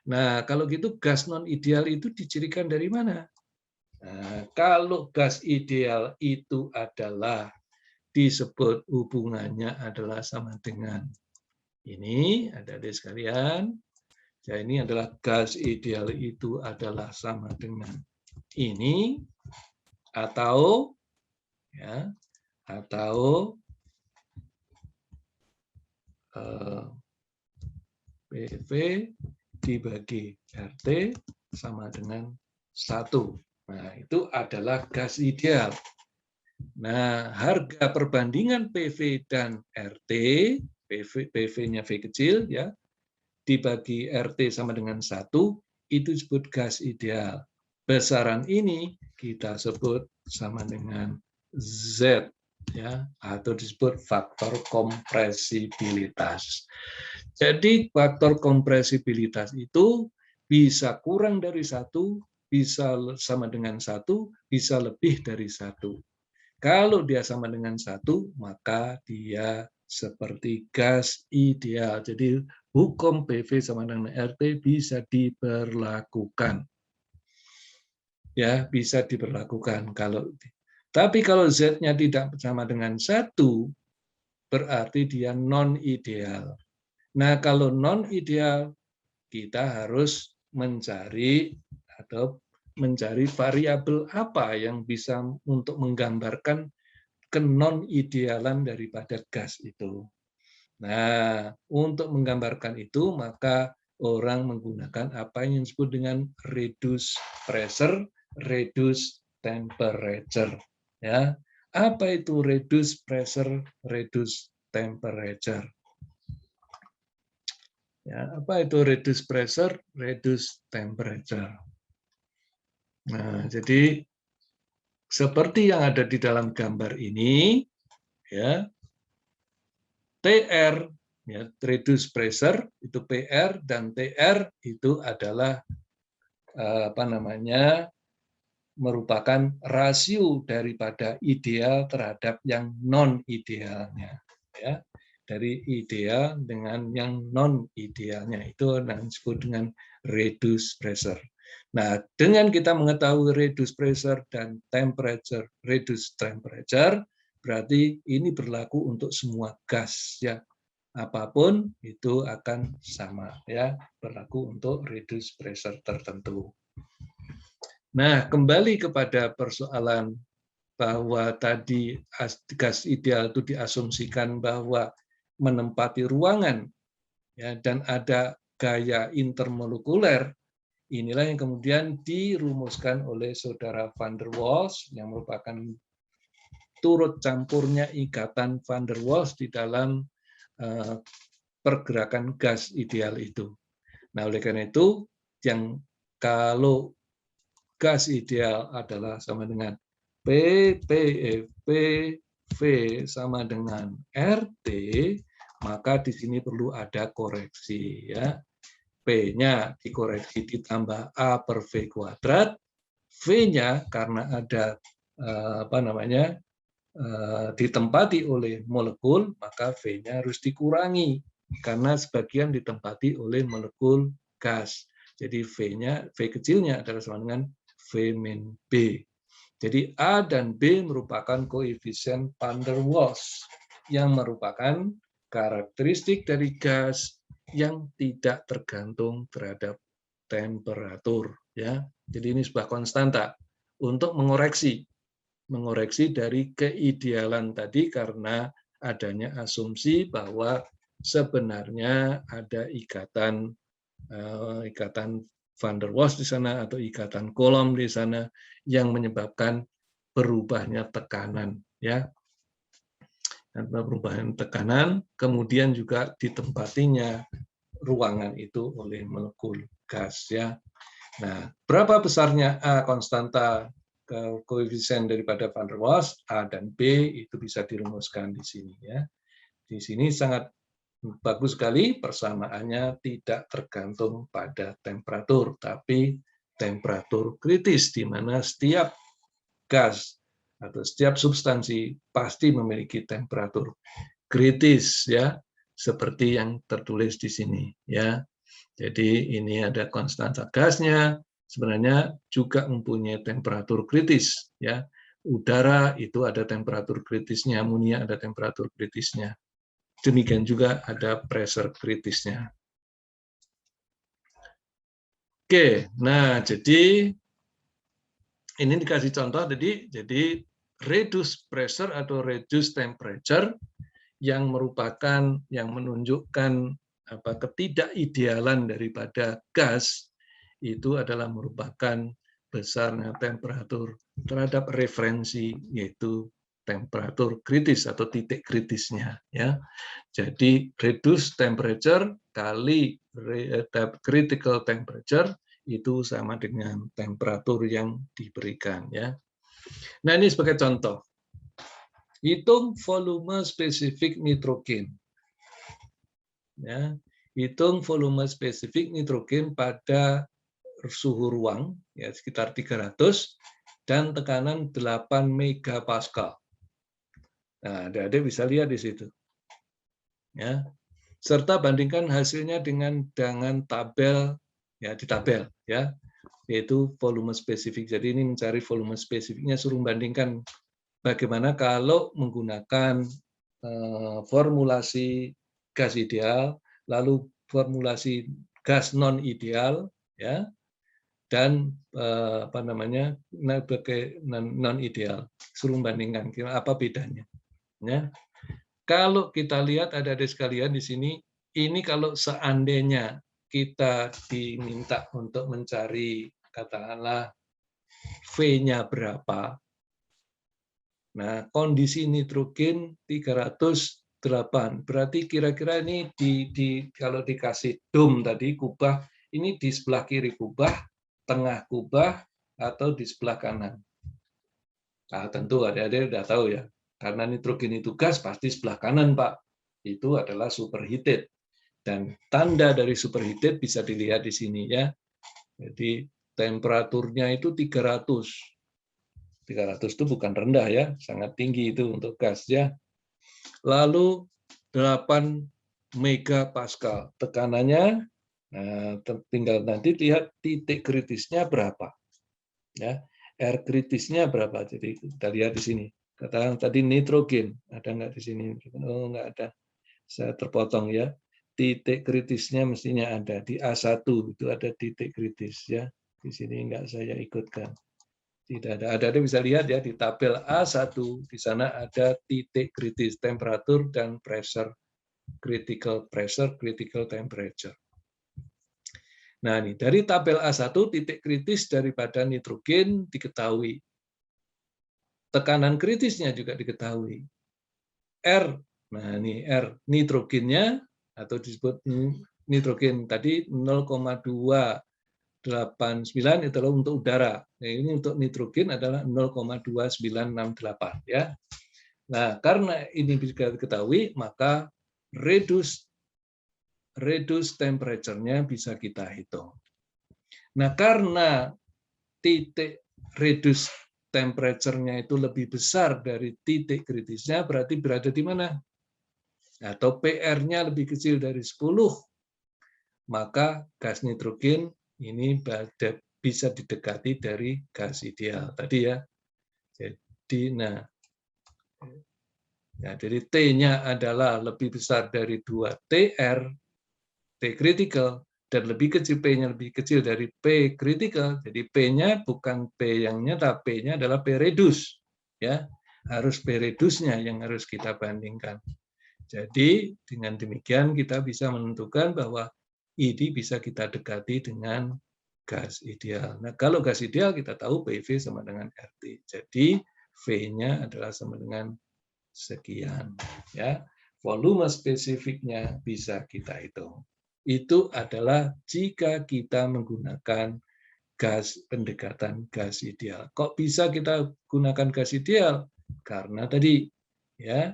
Nah, kalau gitu gas non-ideal itu dicirikan dari mana? Nah, kalau gas ideal itu adalah disebut hubungannya adalah sama dengan ini, adik-adik sekalian. Ya, ini adalah gas ideal itu adalah sama dengan ini, atau ya, atau PV dibagi RT sama dengan 1. Nah, itu adalah gas ideal. Nah, harga perbandingan PV dan RT, PV-nya V kecil ya, dibagi RT sama dengan 1, itu disebut gas ideal. Besaran ini kita sebut sama dengan Z ya, atau disebut faktor kompresibilitas. Jadi faktor kompresibilitas itu bisa kurang dari 1, bisa sama dengan 1, bisa lebih dari 1. Kalau dia sama dengan 1, maka dia seperti gas ideal. Jadi hukum PV sama dengan RT bisa diberlakukan. Ya, bisa diberlakukan. Tapi kalau Z-nya tidak sama dengan 1, berarti dia non-ideal. Nah, kalau non-ideal, kita harus mencari variabel apa yang bisa untuk menggambarkan kenon-idealan daripada gas itu. Nah, untuk menggambarkan itu, maka orang menggunakan apa yang disebut dengan reduce pressure, reduce temperature. Ya, apa itu reduce pressure, reduce temperature? Ya, apa itu reduce pressure, reduce temperature? Nah, jadi seperti yang ada di dalam gambar ini, ya, TR, ya, reduce pressure itu PR, dan TR itu adalah merupakan rasio daripada ideal terhadap yang non idealnya, ya. Dari ideal dengan yang non-idealnya, itu disebut dengan reduce pressure. Nah, dengan kita mengetahui reduce pressure dan temperature, reduce temperature, berarti ini berlaku untuk semua gas, ya. Apapun itu akan sama, ya, berlaku untuk reduce pressure tertentu. Nah, kembali kepada persoalan bahwa tadi gas ideal itu diasumsikan bahwa menempati ruangan, ya, dan ada gaya intermolekuler. Inilah yang kemudian dirumuskan oleh saudara van der Waals, yang merupakan turut campurnya ikatan van der Waals di dalam pergerakan gas ideal itu. Nah, oleh karena itu, kalau gas ideal adalah sama dengan PV sama dengan RT, maka di sini perlu ada koreksi ya. P-nya dikoreksi ditambah A per V kuadrat, V-nya karena ada ditempati oleh molekul, maka V-nya harus dikurangi karena sebagian ditempati oleh molekul gas. Jadi V kecilnya adalah sama dengan V min B. Jadi A dan B merupakan koefisien van der Waals yang merupakan karakteristik dari gas yang tidak tergantung terhadap temperatur. Ya, jadi ini sebuah konstanta untuk mengoreksi dari keidealan tadi karena adanya asumsi bahwa sebenarnya ada ikatan van der Waals di sana atau ikatan Coulomb di sana yang menyebabkan berubahnya tekanan, ya. Perubahan tekanan, kemudian juga ditempatinya ruangan itu oleh molekul gas, ya. Nah, berapa besarnya A konstanta koefisien daripada van der Waals, A dan B itu bisa dirumuskan di sini, ya. Di sini sangat bagus sekali, persamaannya tidak tergantung pada temperatur, tapi temperatur kritis, di mana setiap gas atau setiap substansi pasti memiliki temperatur kritis, ya, seperti yang tertulis di sini, ya. Jadi ini ada konstanta gasnya, sebenarnya juga mempunyai temperatur kritis, ya. Udara itu ada temperatur kritisnya, amonia ada temperatur kritisnya. Demikian juga ada pressure kritisnya. Oke, nah jadi ini dikasih contoh tadi, jadi reduce pressure atau reduce temperature yang merupakan, yang menunjukkan ketidakidealan daripada gas itu adalah merupakan besarnya temperatur terhadap referensi, yaitu temperatur kritis atau titik kritisnya, ya. Jadi reduce temperature kali critical temperature itu sama dengan temperatur yang diberikan, ya. Nah, ini sebagai contoh. Hitung volume spesifik nitrogen. Ya, hitung volume spesifik nitrogen pada suhu ruang ya sekitar 300 dan tekanan 8 megapascal. Nah, adik-adik bisa lihat di situ. Ya. Serta bandingkan hasilnya dengan tabel ya, di tabel ya, yaitu volume spesifik. Jadi ini mencari volume spesifiknya, suruh bandingkan bagaimana kalau menggunakan formulasi gas ideal, lalu formulasi gas non ideal, ya, dan non ideal. Suruh bandingkan, apa bedanya? Ya. Kalau kita lihat ada sekalian di sini, ini kalau seandainya kita diminta untuk mencari katakanlah V-nya berapa. Nah, kondisi nitrogen 308. Berarti kira-kira ini kalau dikasih dom tadi kubah, ini di sebelah kiri kubah, tengah kubah, atau di sebelah kanan. Nah, tentu adik-adik sudah tahu ya. Karena nitrogen itu gas, pasti sebelah kanan, Pak. Itu adalah superheated. Dan tanda dari superheated bisa dilihat di sini ya. Jadi temperaturnya itu 300. 300 itu bukan rendah ya, sangat tinggi itu untuk gas ya. Lalu 8 megapascal tekanannya, nah, tinggal nanti lihat titik kritisnya berapa. Ya, R kritisnya berapa? Jadi kita lihat di sini. Katakan tadi nitrogen, ada nggak di sini? Oh, nggak ada. Saya terpotong ya. Titik kritisnya mestinya ada di A1, itu ada titik kritis ya. Di sini nggak saya ikutkan. Tidak ada. Ada bisa lihat ya di tabel A1, di sana ada titik kritis temperatur dan pressure, critical pressure, critical temperature. Nah, ini dari tabel A1 titik kritis daripada nitrogen diketahui. Tekanan kritisnya juga diketahui. R, nah ini R nitrogennya atau disebut nitrogen tadi 0,2 0,89 itu adalah untuk udara. Nah, ini untuk nitrogen adalah 0,2968 ya. Nah, karena ini bisa diketahui, maka reduce temperature-nya bisa kita hitung. Nah, karena titik reduce temperature-nya itu lebih besar dari titik kritisnya, berarti berada di mana? Atau PR-nya lebih kecil dari 10, maka gas nitrogen ini bisa didekati dari gas ideal tadi ya. Jadi, jadi T-nya adalah lebih besar dari 2 TR, T critical, dan lebih kecil P-nya lebih kecil dari P critical. Jadi P-nya bukan P yang nyata, P-nya adalah P reduce. Ya, harus P reduce-nya yang harus kita bandingkan. Jadi dengan demikian kita bisa menentukan bahwa ID bisa kita dekati dengan gas ideal. Nah, kalau gas ideal kita tahu PV sama dengan RT. Jadi V-nya adalah sama dengan sekian. Ya, volume spesifiknya bisa kita hitung. Itu adalah jika kita menggunakan pendekatan gas ideal. Kok bisa kita gunakan gas ideal? Karena tadi, ya.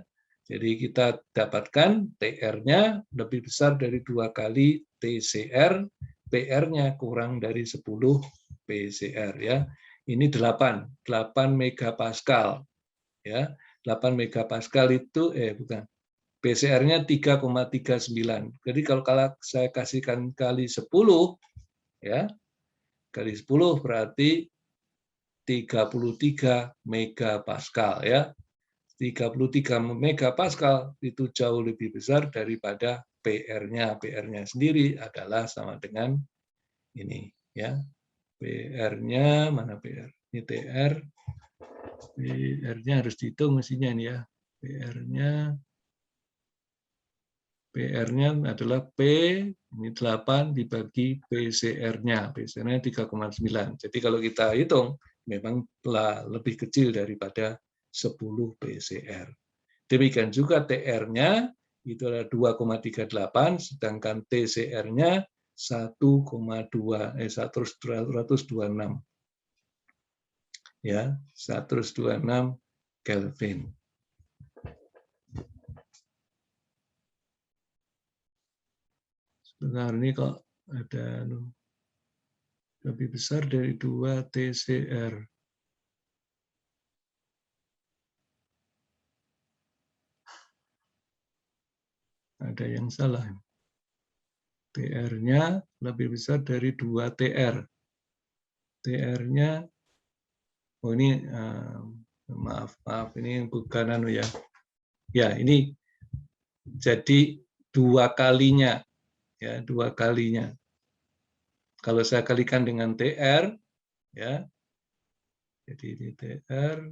Jadi kita dapatkan TR-nya lebih besar dari 2 kali TCR, PR-nya kurang dari 10 PCR ya. Ini 8 megapascal ya. 8 megapascal itu bukan. PCR-nya 3,39. Jadi kalau saya kasihkan kali 10 ya. Kali 10 berarti 33 megapascal ya. 33 megapascal itu jauh lebih besar daripada PR-nya. PR-nya sendiri adalah sama dengan ini ya. PR-nya mana PR? Ini TR. PR-nya harus dihitung mestinya ini ya. PR-nya adalah P ini 8 dibagi PCR-nya. PCR-nya 3,9. Jadi kalau kita hitung memang lebih kecil daripada 10 PCR. Demikian juga TR-nya itu adalah 2,38, sedangkan TCR-nya 126. Ya, 126 Kelvin. Sebentar ini kok ada lebih besar dari 2 TCR. Ada yang salah. TR-nya lebih besar dari 2 TR. TR-nya, oh ini, maaf, ini bukan ya. Ya, ini jadi 2 kalinya. Ya, 2 kalinya. Kalau saya kalikan dengan TR, ya, jadi ini TR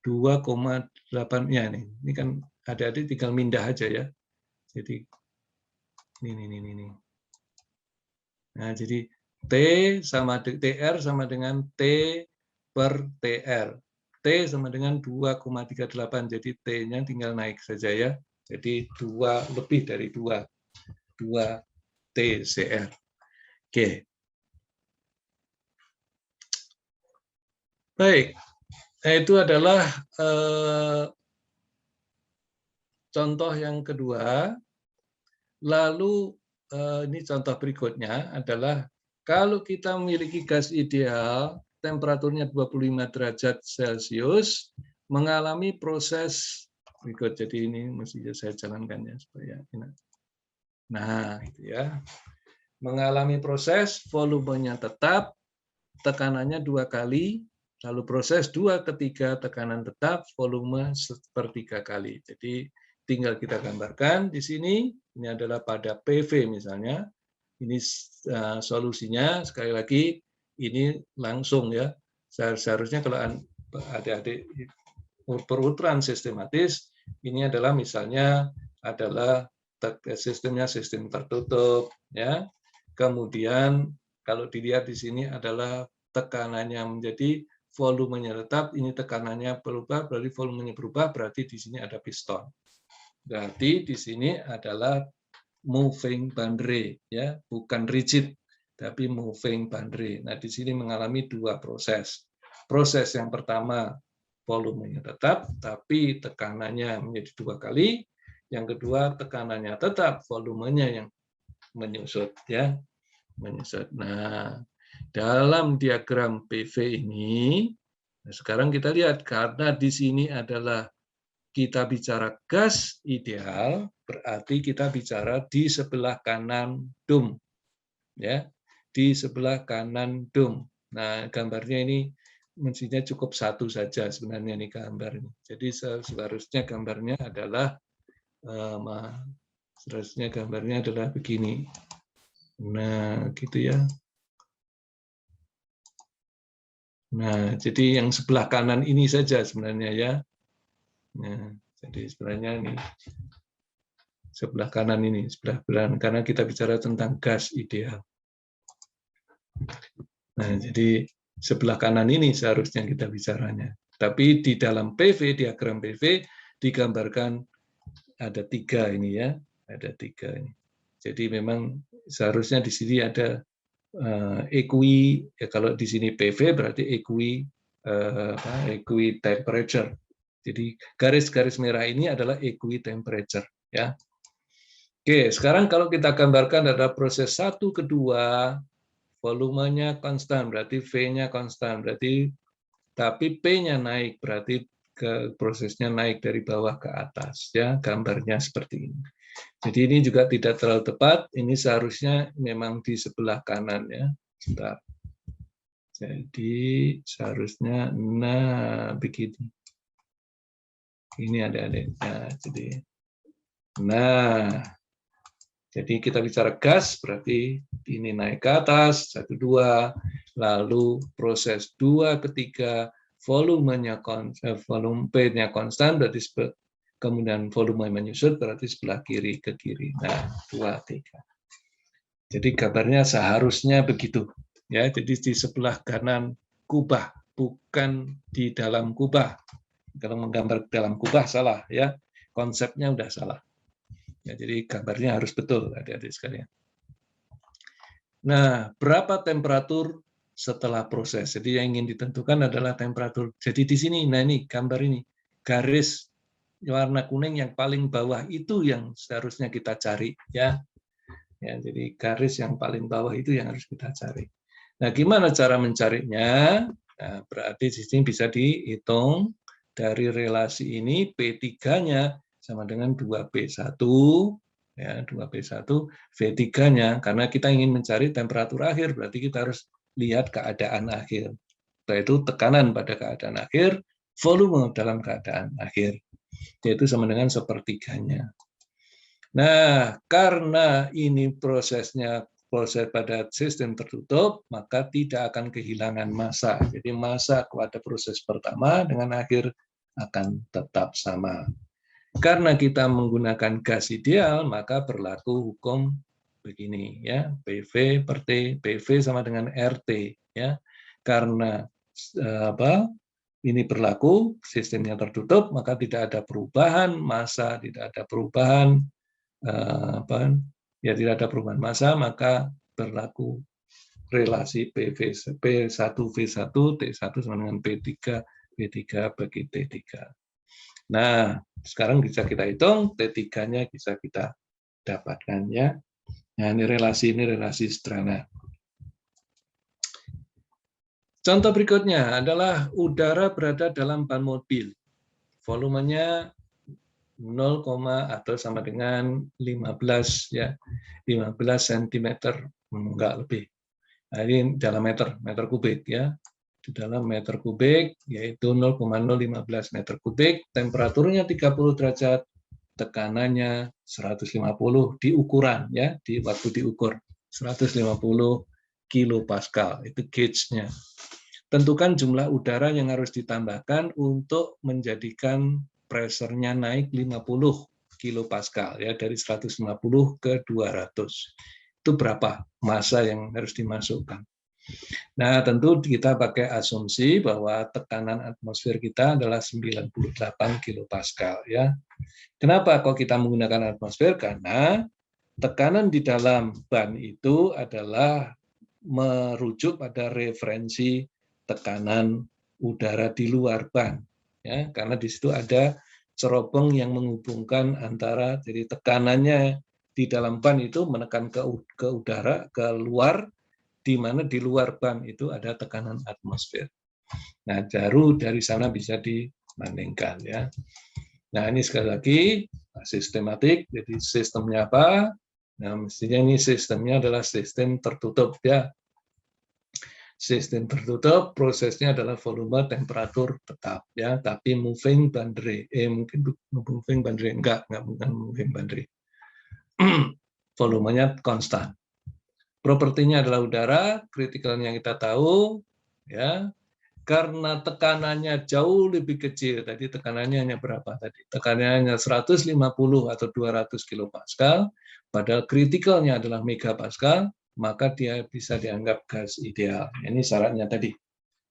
2,8 ya nih. Ini kan adik-adik tinggal mindah aja ya. Jadi ini. Nah, jadi T sama TR sama dengan T per TR. T sama dengan 2,38. Jadi T-nya tinggal naik saja ya. Jadi 2 lebih dari 2 TCR. Oke. Baik. Nah, itu adalah contoh yang kedua. Lalu ini contoh berikutnya adalah kalau kita memiliki gas ideal, temperaturnya 25 derajat Celcius, mengalami proses berikut. Jadi ini mesti saya jalankan ya supaya enak. Nah, itu ya. Mengalami proses volumenya tetap, tekanannya 2 kali, lalu proses 2 ketiga tekanan tetap, volume 1/3 kali. Jadi tinggal kita gambarkan di sini. Ini adalah pada PV misalnya. Ini solusinya. Sekali lagi, ini langsung ya. Seharusnya kalau adik-adik berurutan sistematis, ini adalah misalnya adalah sistemnya sistem tertutup. Ya. Kemudian kalau dilihat di sini adalah tekanannya menjadi volumenya tetap. Ini tekanannya berubah, berarti volumenya berubah, berarti di sini ada piston. Berarti di sini adalah moving boundary ya, bukan rigid. tapi moving boundary. Nah, di sini mengalami dua proses. Proses yang pertama, volumenya tetap, tapi tekanannya menjadi 2 kali. Yang kedua, tekanannya tetap, volumenya yang menyusut, ya, menyusut. Nah, dalam diagram PV ini, nah sekarang kita lihat karena di sini adalah kita bicara gas ideal, berarti kita bicara di sebelah kanan dom, ya, di sebelah kanan dom. Nah, gambarnya ini mestinya cukup satu saja sebenarnya nih gambar ini. Jadi seharusnya gambarnya adalah seharusnya gambarnya adalah begini. Nah, gitu ya. Nah, jadi yang sebelah kanan ini saja sebenarnya ya. Nah, jadi sebenarnya ini sebelah kanan ini, sebelah kanan, karena kita bicara tentang gas ideal. Nah, jadi sebelah kanan ini seharusnya kita bicaranya. Tapi di dalam PV, diagram PV, digambarkan ada 3 ini ya, ada 3 ini. Jadi memang seharusnya di sini ada equi, ya kalau di sini PV berarti equi temperature. Jadi garis-garis merah ini adalah equi temperature, ya. Oke, sekarang kalau kita gambarkan ada proses 1 ke 2, volumenya konstan, berarti V-nya konstan, berarti tapi P-nya naik, berarti prosesnya naik dari bawah ke atas, ya, gambarnya seperti ini. Jadi ini juga tidak terlalu tepat, ini seharusnya memang di sebelah kanan, ya. Sebentar. Jadi seharusnya begini. Ini adik-adik. Jadi kita bicara gas, berarti ini naik ke atas, 1, 2, lalu proses 2 ke 3, volume P-nya konstan, berarti kemudian volume menyusut, berarti sebelah kiri ke kiri. Nah, 2, 3. Jadi gambarnya seharusnya begitu. Ya, jadi di sebelah kanan kubah, bukan di dalam kubah. Kalau menggambar dalam kubah salah, ya. Konsepnya udah salah. Ya, jadi gambarnya harus betul, adik-adik sekalian. Nah, berapa temperatur setelah proses? Jadi yang ingin ditentukan adalah temperatur. Jadi di sini, nah ini gambar ini, garis warna kuning yang paling bawah itu yang seharusnya kita cari, ya. Ya, jadi garis yang paling bawah itu yang harus kita cari. Nah, gimana cara mencarinya? Nah, berarti di sini bisa dihitung dari relasi ini P3-nya sama dengan 2P1, ya, 2P1, V3-nya, karena kita ingin mencari temperatur akhir, berarti kita harus lihat keadaan akhir, yaitu tekanan pada keadaan akhir, volume dalam keadaan akhir, yaitu sama dengan sepertiganya. Nah, karena ini proses pada sistem tertutup, maka tidak akan kehilangan massa. Jadi massa pada proses pertama dengan akhir akan tetap sama. Karena kita menggunakan gas ideal, maka berlaku hukum begini, ya, PV per T, PV sama dengan RT, ya. Karena ini berlaku, sistemnya tertutup, maka tidak ada perubahan massa, tidak ada perubahan tidak ada perubahan massa, maka berlaku relasi P1V1 T1 sama dengan P3 bagi T3. Nah, sekarang bisa kita hitung T3-nya bisa kita dapatkan, ya. Nah, ini relasi sederhana. Contoh berikutnya adalah udara berada dalam ban mobil. Volumenya 0, atau sama dengan 15, ya. 15 cm, enggak lebih. Nah, ini dalam meter kubik, ya. Di dalam meter kubik, yaitu 0,015 meter kubik, temperaturnya 30 derajat, tekanannya 150 di ukuran, ya, di waktu diukur 150 kilopascal, itu gauge-nya. Tentukan jumlah udara yang harus ditambahkan untuk menjadikan pressure-nya naik 50 kilopascal, ya, dari 150 ke 200. Itu berapa massa yang harus dimasukkan? Nah, tentu kita pakai asumsi bahwa tekanan atmosfer kita adalah 98 kilopascal, ya. Kenapa kok kita menggunakan atmosfer? Karena tekanan di dalam ban itu adalah merujuk pada referensi tekanan udara di luar ban, ya, karena di situ ada cerobong yang menghubungkan antara, jadi tekanannya di dalam ban itu menekan ke udara, ke luar, di mana di luar ban itu ada tekanan atmosfer. Nah, baru dari sana bisa dibandingkan, ya. Nah, ini sekali lagi sistematik. Jadi sistemnya apa? Nah, mestinya ini sistemnya adalah sistem tertutup, ya. Sistem tertutup, prosesnya adalah volume temperatur tetap, ya, tapi moving boundary, mungkin moving boundary, bukan moving boundary. Volumenya konstan. Propertinya adalah udara, kritikalnya kita tahu, ya. Karena tekanannya jauh lebih kecil, tadi tekanannya hanya berapa tadi? Tekanannya hanya 150 atau 200 kilopascal, padahal kritikalnya adalah megapascal, maka dia bisa dianggap gas ideal. Ini syaratnya tadi,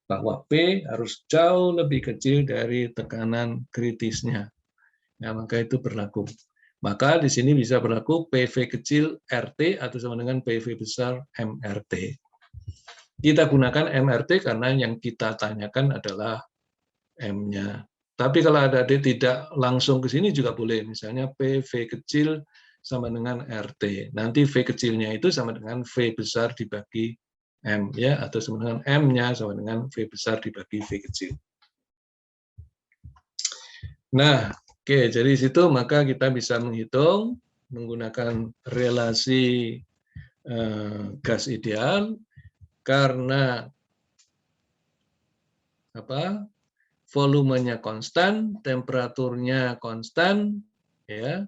bahwa P harus jauh lebih kecil dari tekanan kritisnya. Nah, maka itu berlaku. Maka di sini bisa berlaku PV kecil RT atau sama dengan PV besar MRT. Kita gunakan MRT karena yang kita tanyakan adalah M-nya. Tapi kalau ada tidak langsung ke sini juga boleh. Misalnya PV kecil sama dengan RT. Nanti V kecilnya itu sama dengan V besar dibagi M, ya, atau sama dengan M-nya sama dengan V besar dibagi V kecil. Nah, oke, jadi situ maka kita bisa menghitung menggunakan relasi gas ideal karena apa? Volumenya konstan, temperaturnya konstan, ya.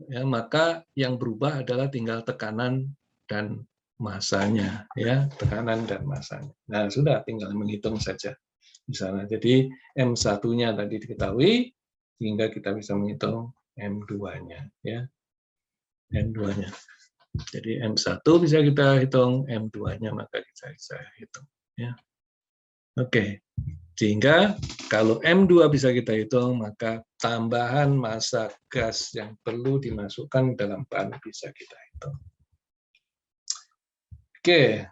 Ya, maka yang berubah adalah tinggal tekanan dan masanya, ya, tekanan dan masanya. Nah, sudah tinggal menghitung saja. Misalnya, jadi M1-nya tadi diketahui, sehingga kita bisa menghitung M2-nya, ya. M2-nya. Jadi M1 bisa kita hitung, M2-nya maka kita bisa hitung, ya. Oke. Sehingga kalau M2 bisa kita hitung, maka tambahan massa gas yang perlu dimasukkan dalam ban bisa kita hitung. Oke.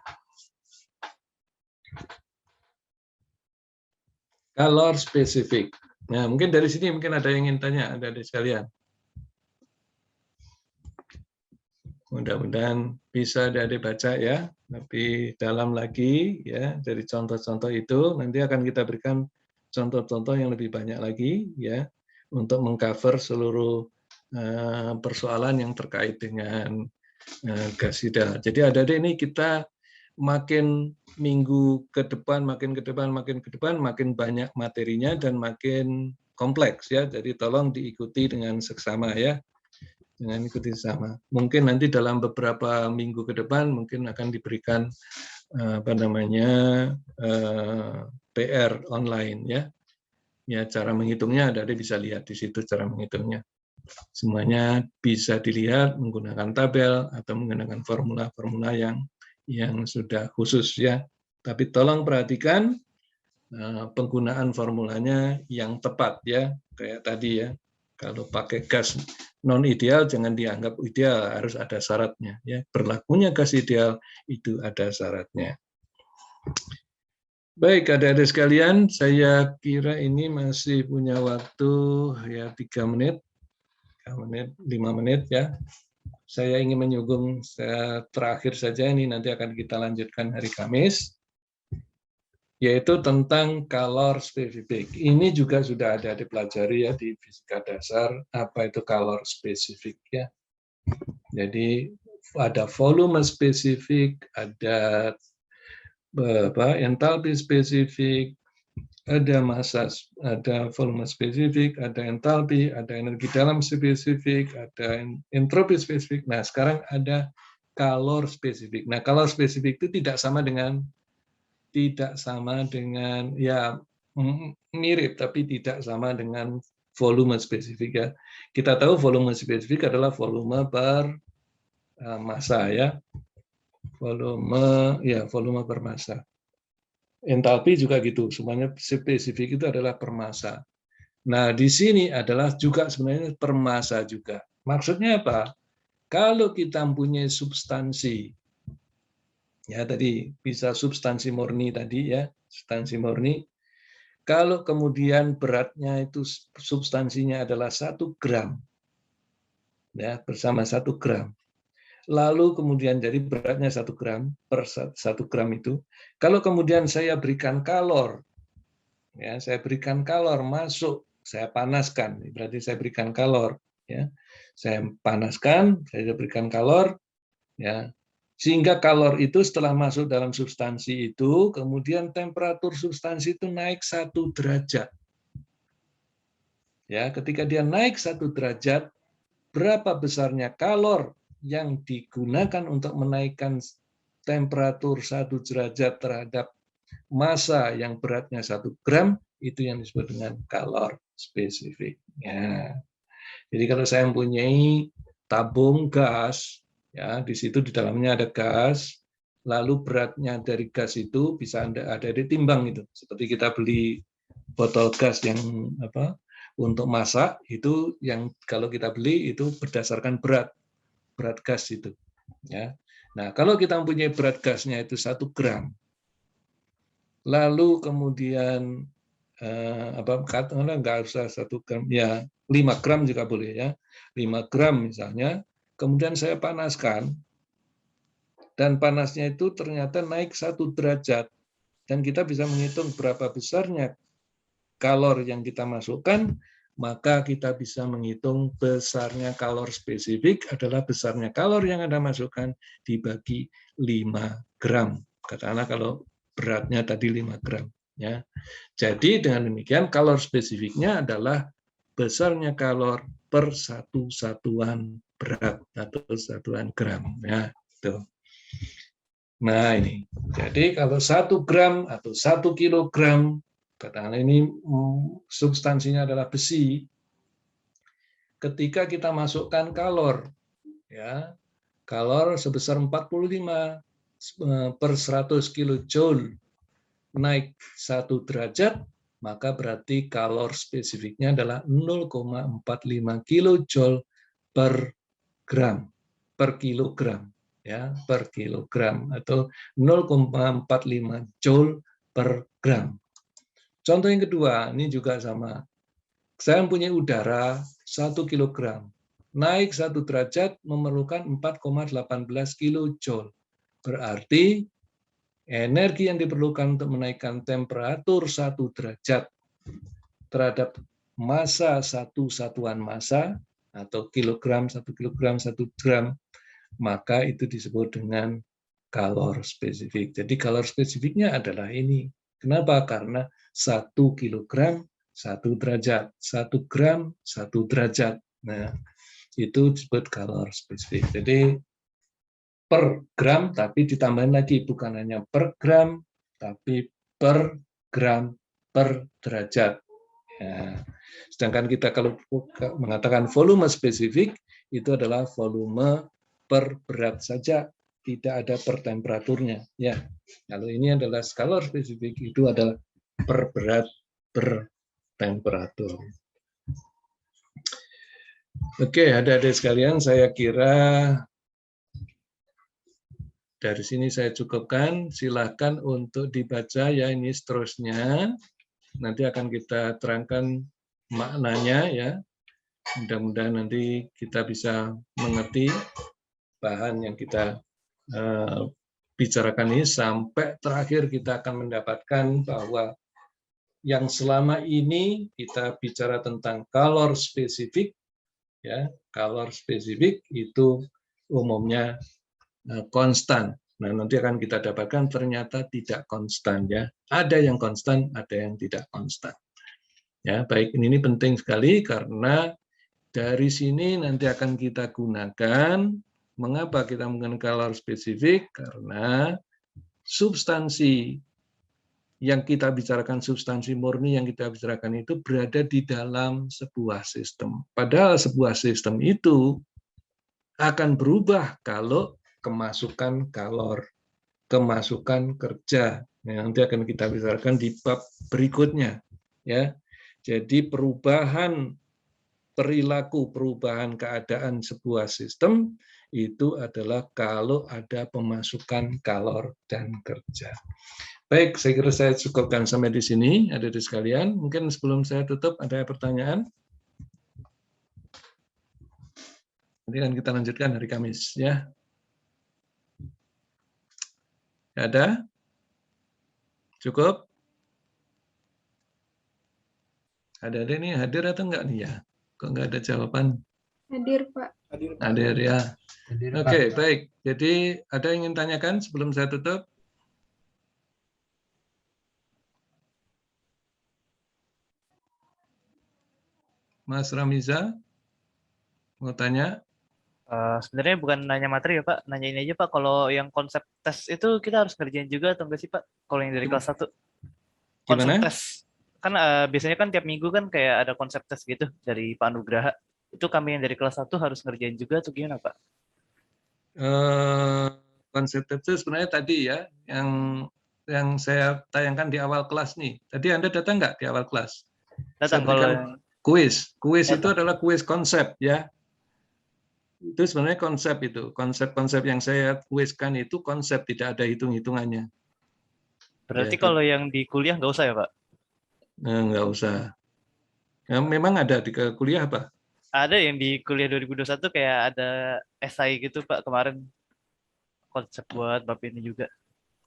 Calor spesifik. Nah, mungkin dari sini mungkin ada yang ingin tanya, ada sekalian. Mudah-mudahan bisa adik-adik baca, ya, lebih dalam lagi, ya, dari contoh-contoh itu. Nanti akan kita berikan contoh-contoh yang lebih banyak lagi, ya, untuk mengcover seluruh persoalan yang terkait dengan gas ideal. Jadi adik-adik ini kita makin minggu ke depan, makin banyak materinya dan makin kompleks, ya. Jadi tolong diikuti dengan seksama, ya. Dengan ikuti sama. Mungkin nanti dalam beberapa minggu ke depan mungkin akan diberikan PR online, ya. Ya, cara menghitungnya ada bisa lihat di situ cara menghitungnya. Semuanya bisa dilihat menggunakan tabel atau menggunakan formula-formula yang sudah khusus, ya. Tapi tolong perhatikan penggunaan formulanya yang tepat, ya. Kayak tadi, ya. Kalau pakai gas non ideal jangan dianggap ideal, harus ada syaratnya, ya. Berlakunya gas ideal itu ada syaratnya. Baik, adik-adik sekalian, saya kira ini masih punya waktu, ya, 3 menit, 5 menit, ya. Saya ingin menyinggung terakhir saja, ini nanti akan kita lanjutkan hari Kamis, yaitu tentang calor spesifik. Ini juga sudah ada dipelajari, ya, di fisika dasar, apa itu calor spesifik, ya. Jadi ada volume spesifik, ada entalpi spesifik, ada massa, ada volume spesifik, ada entalpi, ada energi dalam spesifik, ada entropi spesifik. Nah, sekarang ada calor spesifik. Nah, calor spesifik itu tidak sama dengan ya, mirip tapi tidak sama dengan volume spesifik, ya. Kita tahu volume spesifik adalah volume per massa, ya. Volume per massa. Entalpi juga gitu, semuanya spesifik itu adalah per massa. Nah, di sini adalah juga sebenarnya per massa juga. Maksudnya apa? Kalau kita mempunyai substansi, Ya, tadi bisa substansi murni tadi ya, substansi murni. Kalau kemudian beratnya itu substansinya adalah 1 gram, ya bersama 1 gram. Lalu kemudian jadi beratnya 1 gram per 1 gram itu. Kalau kemudian saya berikan kalor, ya saya berikan kalor masuk, saya panaskan, berarti saya berikan kalor, ya saya panaskan, saya berikan kalor, ya sehingga kalor itu setelah masuk dalam substansi itu, kemudian temperatur substansi itu naik 1 derajat. Ya, ketika dia naik 1 derajat, berapa besarnya kalor yang digunakan untuk menaikkan temperatur 1 derajat terhadap massa yang beratnya 1 gram, itu yang disebut dengan kalor spesifik. Ya. Jadi kalau saya mempunyai tabung gas, ya di situ di dalamnya ada gas, lalu beratnya dari gas itu bisa ada ditimbang itu. Seperti kita beli botol gas yang untuk masak itu, yang kalau kita beli itu berdasarkan berat gas itu. Ya. Nah kalau kita mempunyai berat gasnya itu 1 gram, lalu kemudian nggak usah 1 gram, ya 5 gram juga boleh ya, 5 gram misalnya, kemudian saya panaskan, dan panasnya itu ternyata naik 1 derajat, dan kita bisa menghitung berapa besarnya kalor yang kita masukkan, maka kita bisa menghitung besarnya kalor spesifik adalah besarnya kalor yang Anda masukkan dibagi 5 gram. Katakanlah kalau beratnya tadi 5 gram. Ya. Jadi dengan demikian kalor spesifiknya adalah besarnya kalor per 1 satuan berat atau satuan gram. Ya, itu. Nah ini, jadi kalau 1 gram atau 1 kilogram, katakanlah ini substansinya adalah besi, ketika kita masukkan kalor, ya kalor sebesar 45 per 100 kilojoule, naik 1 derajat, maka berarti kalor spesifiknya adalah 0,45 kilojoule per gram, per kilogram, ya, per kilogram, atau 0,45 joule per gram. Contoh yang kedua, ini juga sama. Saya mempunyai udara 1 kilogram, naik 1 derajat memerlukan 4,18 kilojoule. Berarti energi yang diperlukan untuk menaikkan temperatur 1 derajat terhadap massa 1 satuan massa atau kilogram, 1 kilogram, 1 gram, maka itu disebut dengan kalor spesifik. Jadi kalor spesifiknya adalah ini. Kenapa? Karena 1 kilogram 1 derajat, 1 gram 1 derajat. Nah, itu disebut kalor spesifik. Jadi per gram, tapi ditambahin lagi, bukan hanya per gram, tapi per gram per derajat. Ya. Sedangkan kita kalau mengatakan volume spesifik, itu adalah volume per berat saja, tidak ada per temperaturnya. Ya, kalau ini adalah kalor spesifik, itu adalah per berat per temperatur. Oke, adik-adik sekalian, saya kira dari sini saya cukupkan, silakan untuk dibaca ya, ini seterusnya. Nanti akan kita terangkan maknanya ya. Mudah-mudahan nanti kita bisa mengerti bahan yang kita bicarakan ini, sampai terakhir kita akan mendapatkan bahwa yang selama ini kita bicara tentang kalor spesifik, ya, kalor spesifik itu umumnya konstan. Nah, nanti akan kita dapatkan ternyata tidak konstan ya. Ada yang konstan, ada yang tidak konstan. Ya, baik, ini penting sekali karena dari sini nanti akan kita gunakan. Mengapa kita menggunakan kalor spesifik? Karena substansi yang kita bicarakan, substansi murni yang kita bicarakan itu berada di dalam sebuah sistem. Padahal sebuah sistem itu akan berubah kalau kemasukan kalor, kemasukan kerja. Nanti akan kita bicarakan di bab berikutnya. Ya, jadi perubahan perilaku, perubahan keadaan sebuah sistem itu adalah kalau ada pemasukan kalor dan kerja. Baik, saya kira saya cukupkan sampai di sini, adik-adik sekalian. Mungkin sebelum saya tutup, ada pertanyaan? Nanti kan kita lanjutkan hari Kamis, ya. Ada? Cukup? Ada nih hadir atau enggak nih ya? Kok enggak ada jawaban? Hadir, Pak. Hadir ya. Oke, baik. Jadi ada yang ingin tanyakan sebelum saya tutup? Mas Ramiza, mau tanya? Sebenarnya bukan nanya materi ya Pak, nanya ini aja Pak, kalau yang konsep tes itu kita harus ngerjain juga atau enggak sih Pak? Kalau yang dari kelas 1. Konsep Gimana? tes. Kan biasanya kan tiap minggu kan kayak ada konsep tes gitu dari Pak Nugraha. Itu kami yang dari kelas 1 harus ngerjain juga atau gimana Pak? Konsep itu sebenarnya tadi ya, yang saya tayangkan di awal kelas nih. Tadi Anda datang nggak di awal kelas? Datang Saya berikan kalau kuis. Kuis itu datang. adalah kuis konsep ya. Itu sebenarnya konsep itu. Konsep-konsep yang saya kuiskan itu konsep, tidak ada hitung-hitungannya. Berarti Ya, kalau yang di kuliah nggak usah ya Pak? nggak usah. Ya, memang ada di kuliah apa? Ada yang di kuliah 2021 kayak ada esai gitu Pak kemarin. Konsep buat bab ini juga.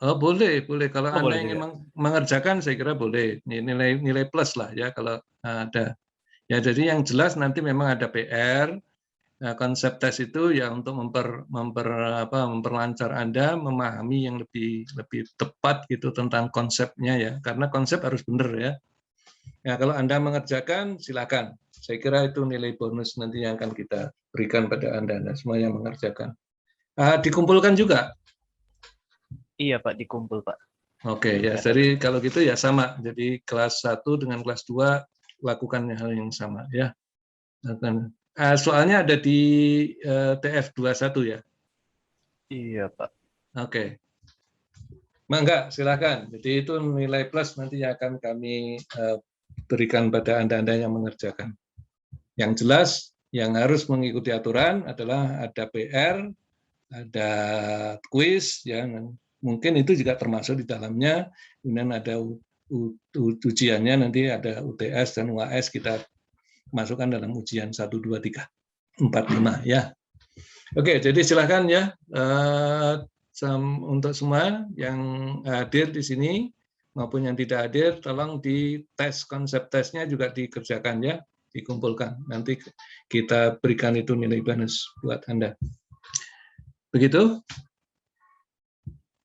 Oh, boleh. Kalau Oh, Anda boleh ingin juga. mengerjakan, saya kira boleh. Nilai plus lah ya kalau ada. Ya, jadi yang jelas nanti memang ada PR. Nah, konsep tes itu ya untuk memperlancar Anda memahami yang lebih tepat gitu tentang konsepnya ya, karena konsep harus benar ya. Ya, kalau Anda mengerjakan silakan. Saya kira itu nilai bonus nanti yang akan kita berikan pada Anda semua yang mengerjakan. Dikumpulkan juga. Iya Pak, dikumpul Pak. Oke, ya. Jadi kalau gitu ya sama. Jadi kelas 1 dengan kelas 2 lakukan hal yang sama ya. Soalnya ada di TF21 ya. Iya Pak. Oke. Enggak, silakan. Jadi itu nilai plus nanti yang akan kami berikan pada Anda-Anda yang mengerjakan. Yang jelas, yang harus mengikuti aturan adalah ada PR, ada kuis, ya. Mungkin itu juga termasuk di dalamnya. Kemudian ada ujiannya, nanti ada UTS dan UAS kita masukkan dalam ujian 1, 2, 3, 4, 5 ya. Oke, jadi silakan ya untuk semua yang hadir di sini maupun yang tidak hadir, tolong di tes konsep tesnya juga dikerjakan ya, dikumpulkan. Nanti kita berikan itu nilai bonus buat Anda. Begitu?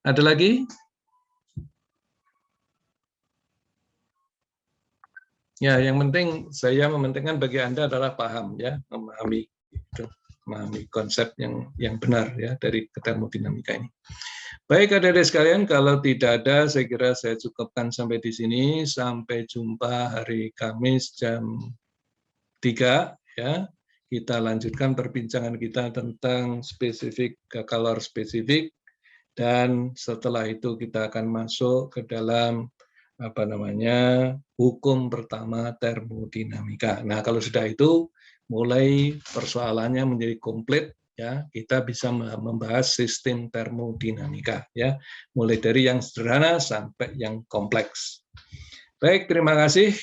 Ada lagi? Ya, yang penting saya mementingkan bagi Anda adalah paham ya, memahami konsep yang benar ya dari termodinamika ini. Baik adik-adik sekalian, kalau tidak ada saya kira saya cukupkan sampai di sini. Sampai jumpa hari Kamis jam 3 ya. Kita lanjutkan perbincangan kita tentang spesifik kalor spesifik, dan setelah itu kita akan masuk ke dalam hukum pertama termodinamika. Nah, kalau sudah itu mulai persoalannya menjadi komplit ya, kita bisa membahas sistem termodinamika ya, mulai dari yang sederhana sampai yang kompleks. Baik, terima kasih.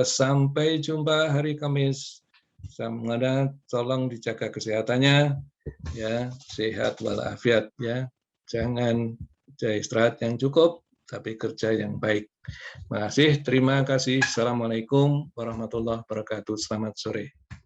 Sampai jumpa hari Kamis. Semoga tolong dijaga kesehatannya ya, sehat walafiat ya. Jangan istirahat yang cukup, tapi kerja yang baik. Terima kasih. Assalamualaikum warahmatullahi wabarakatuh. Selamat sore.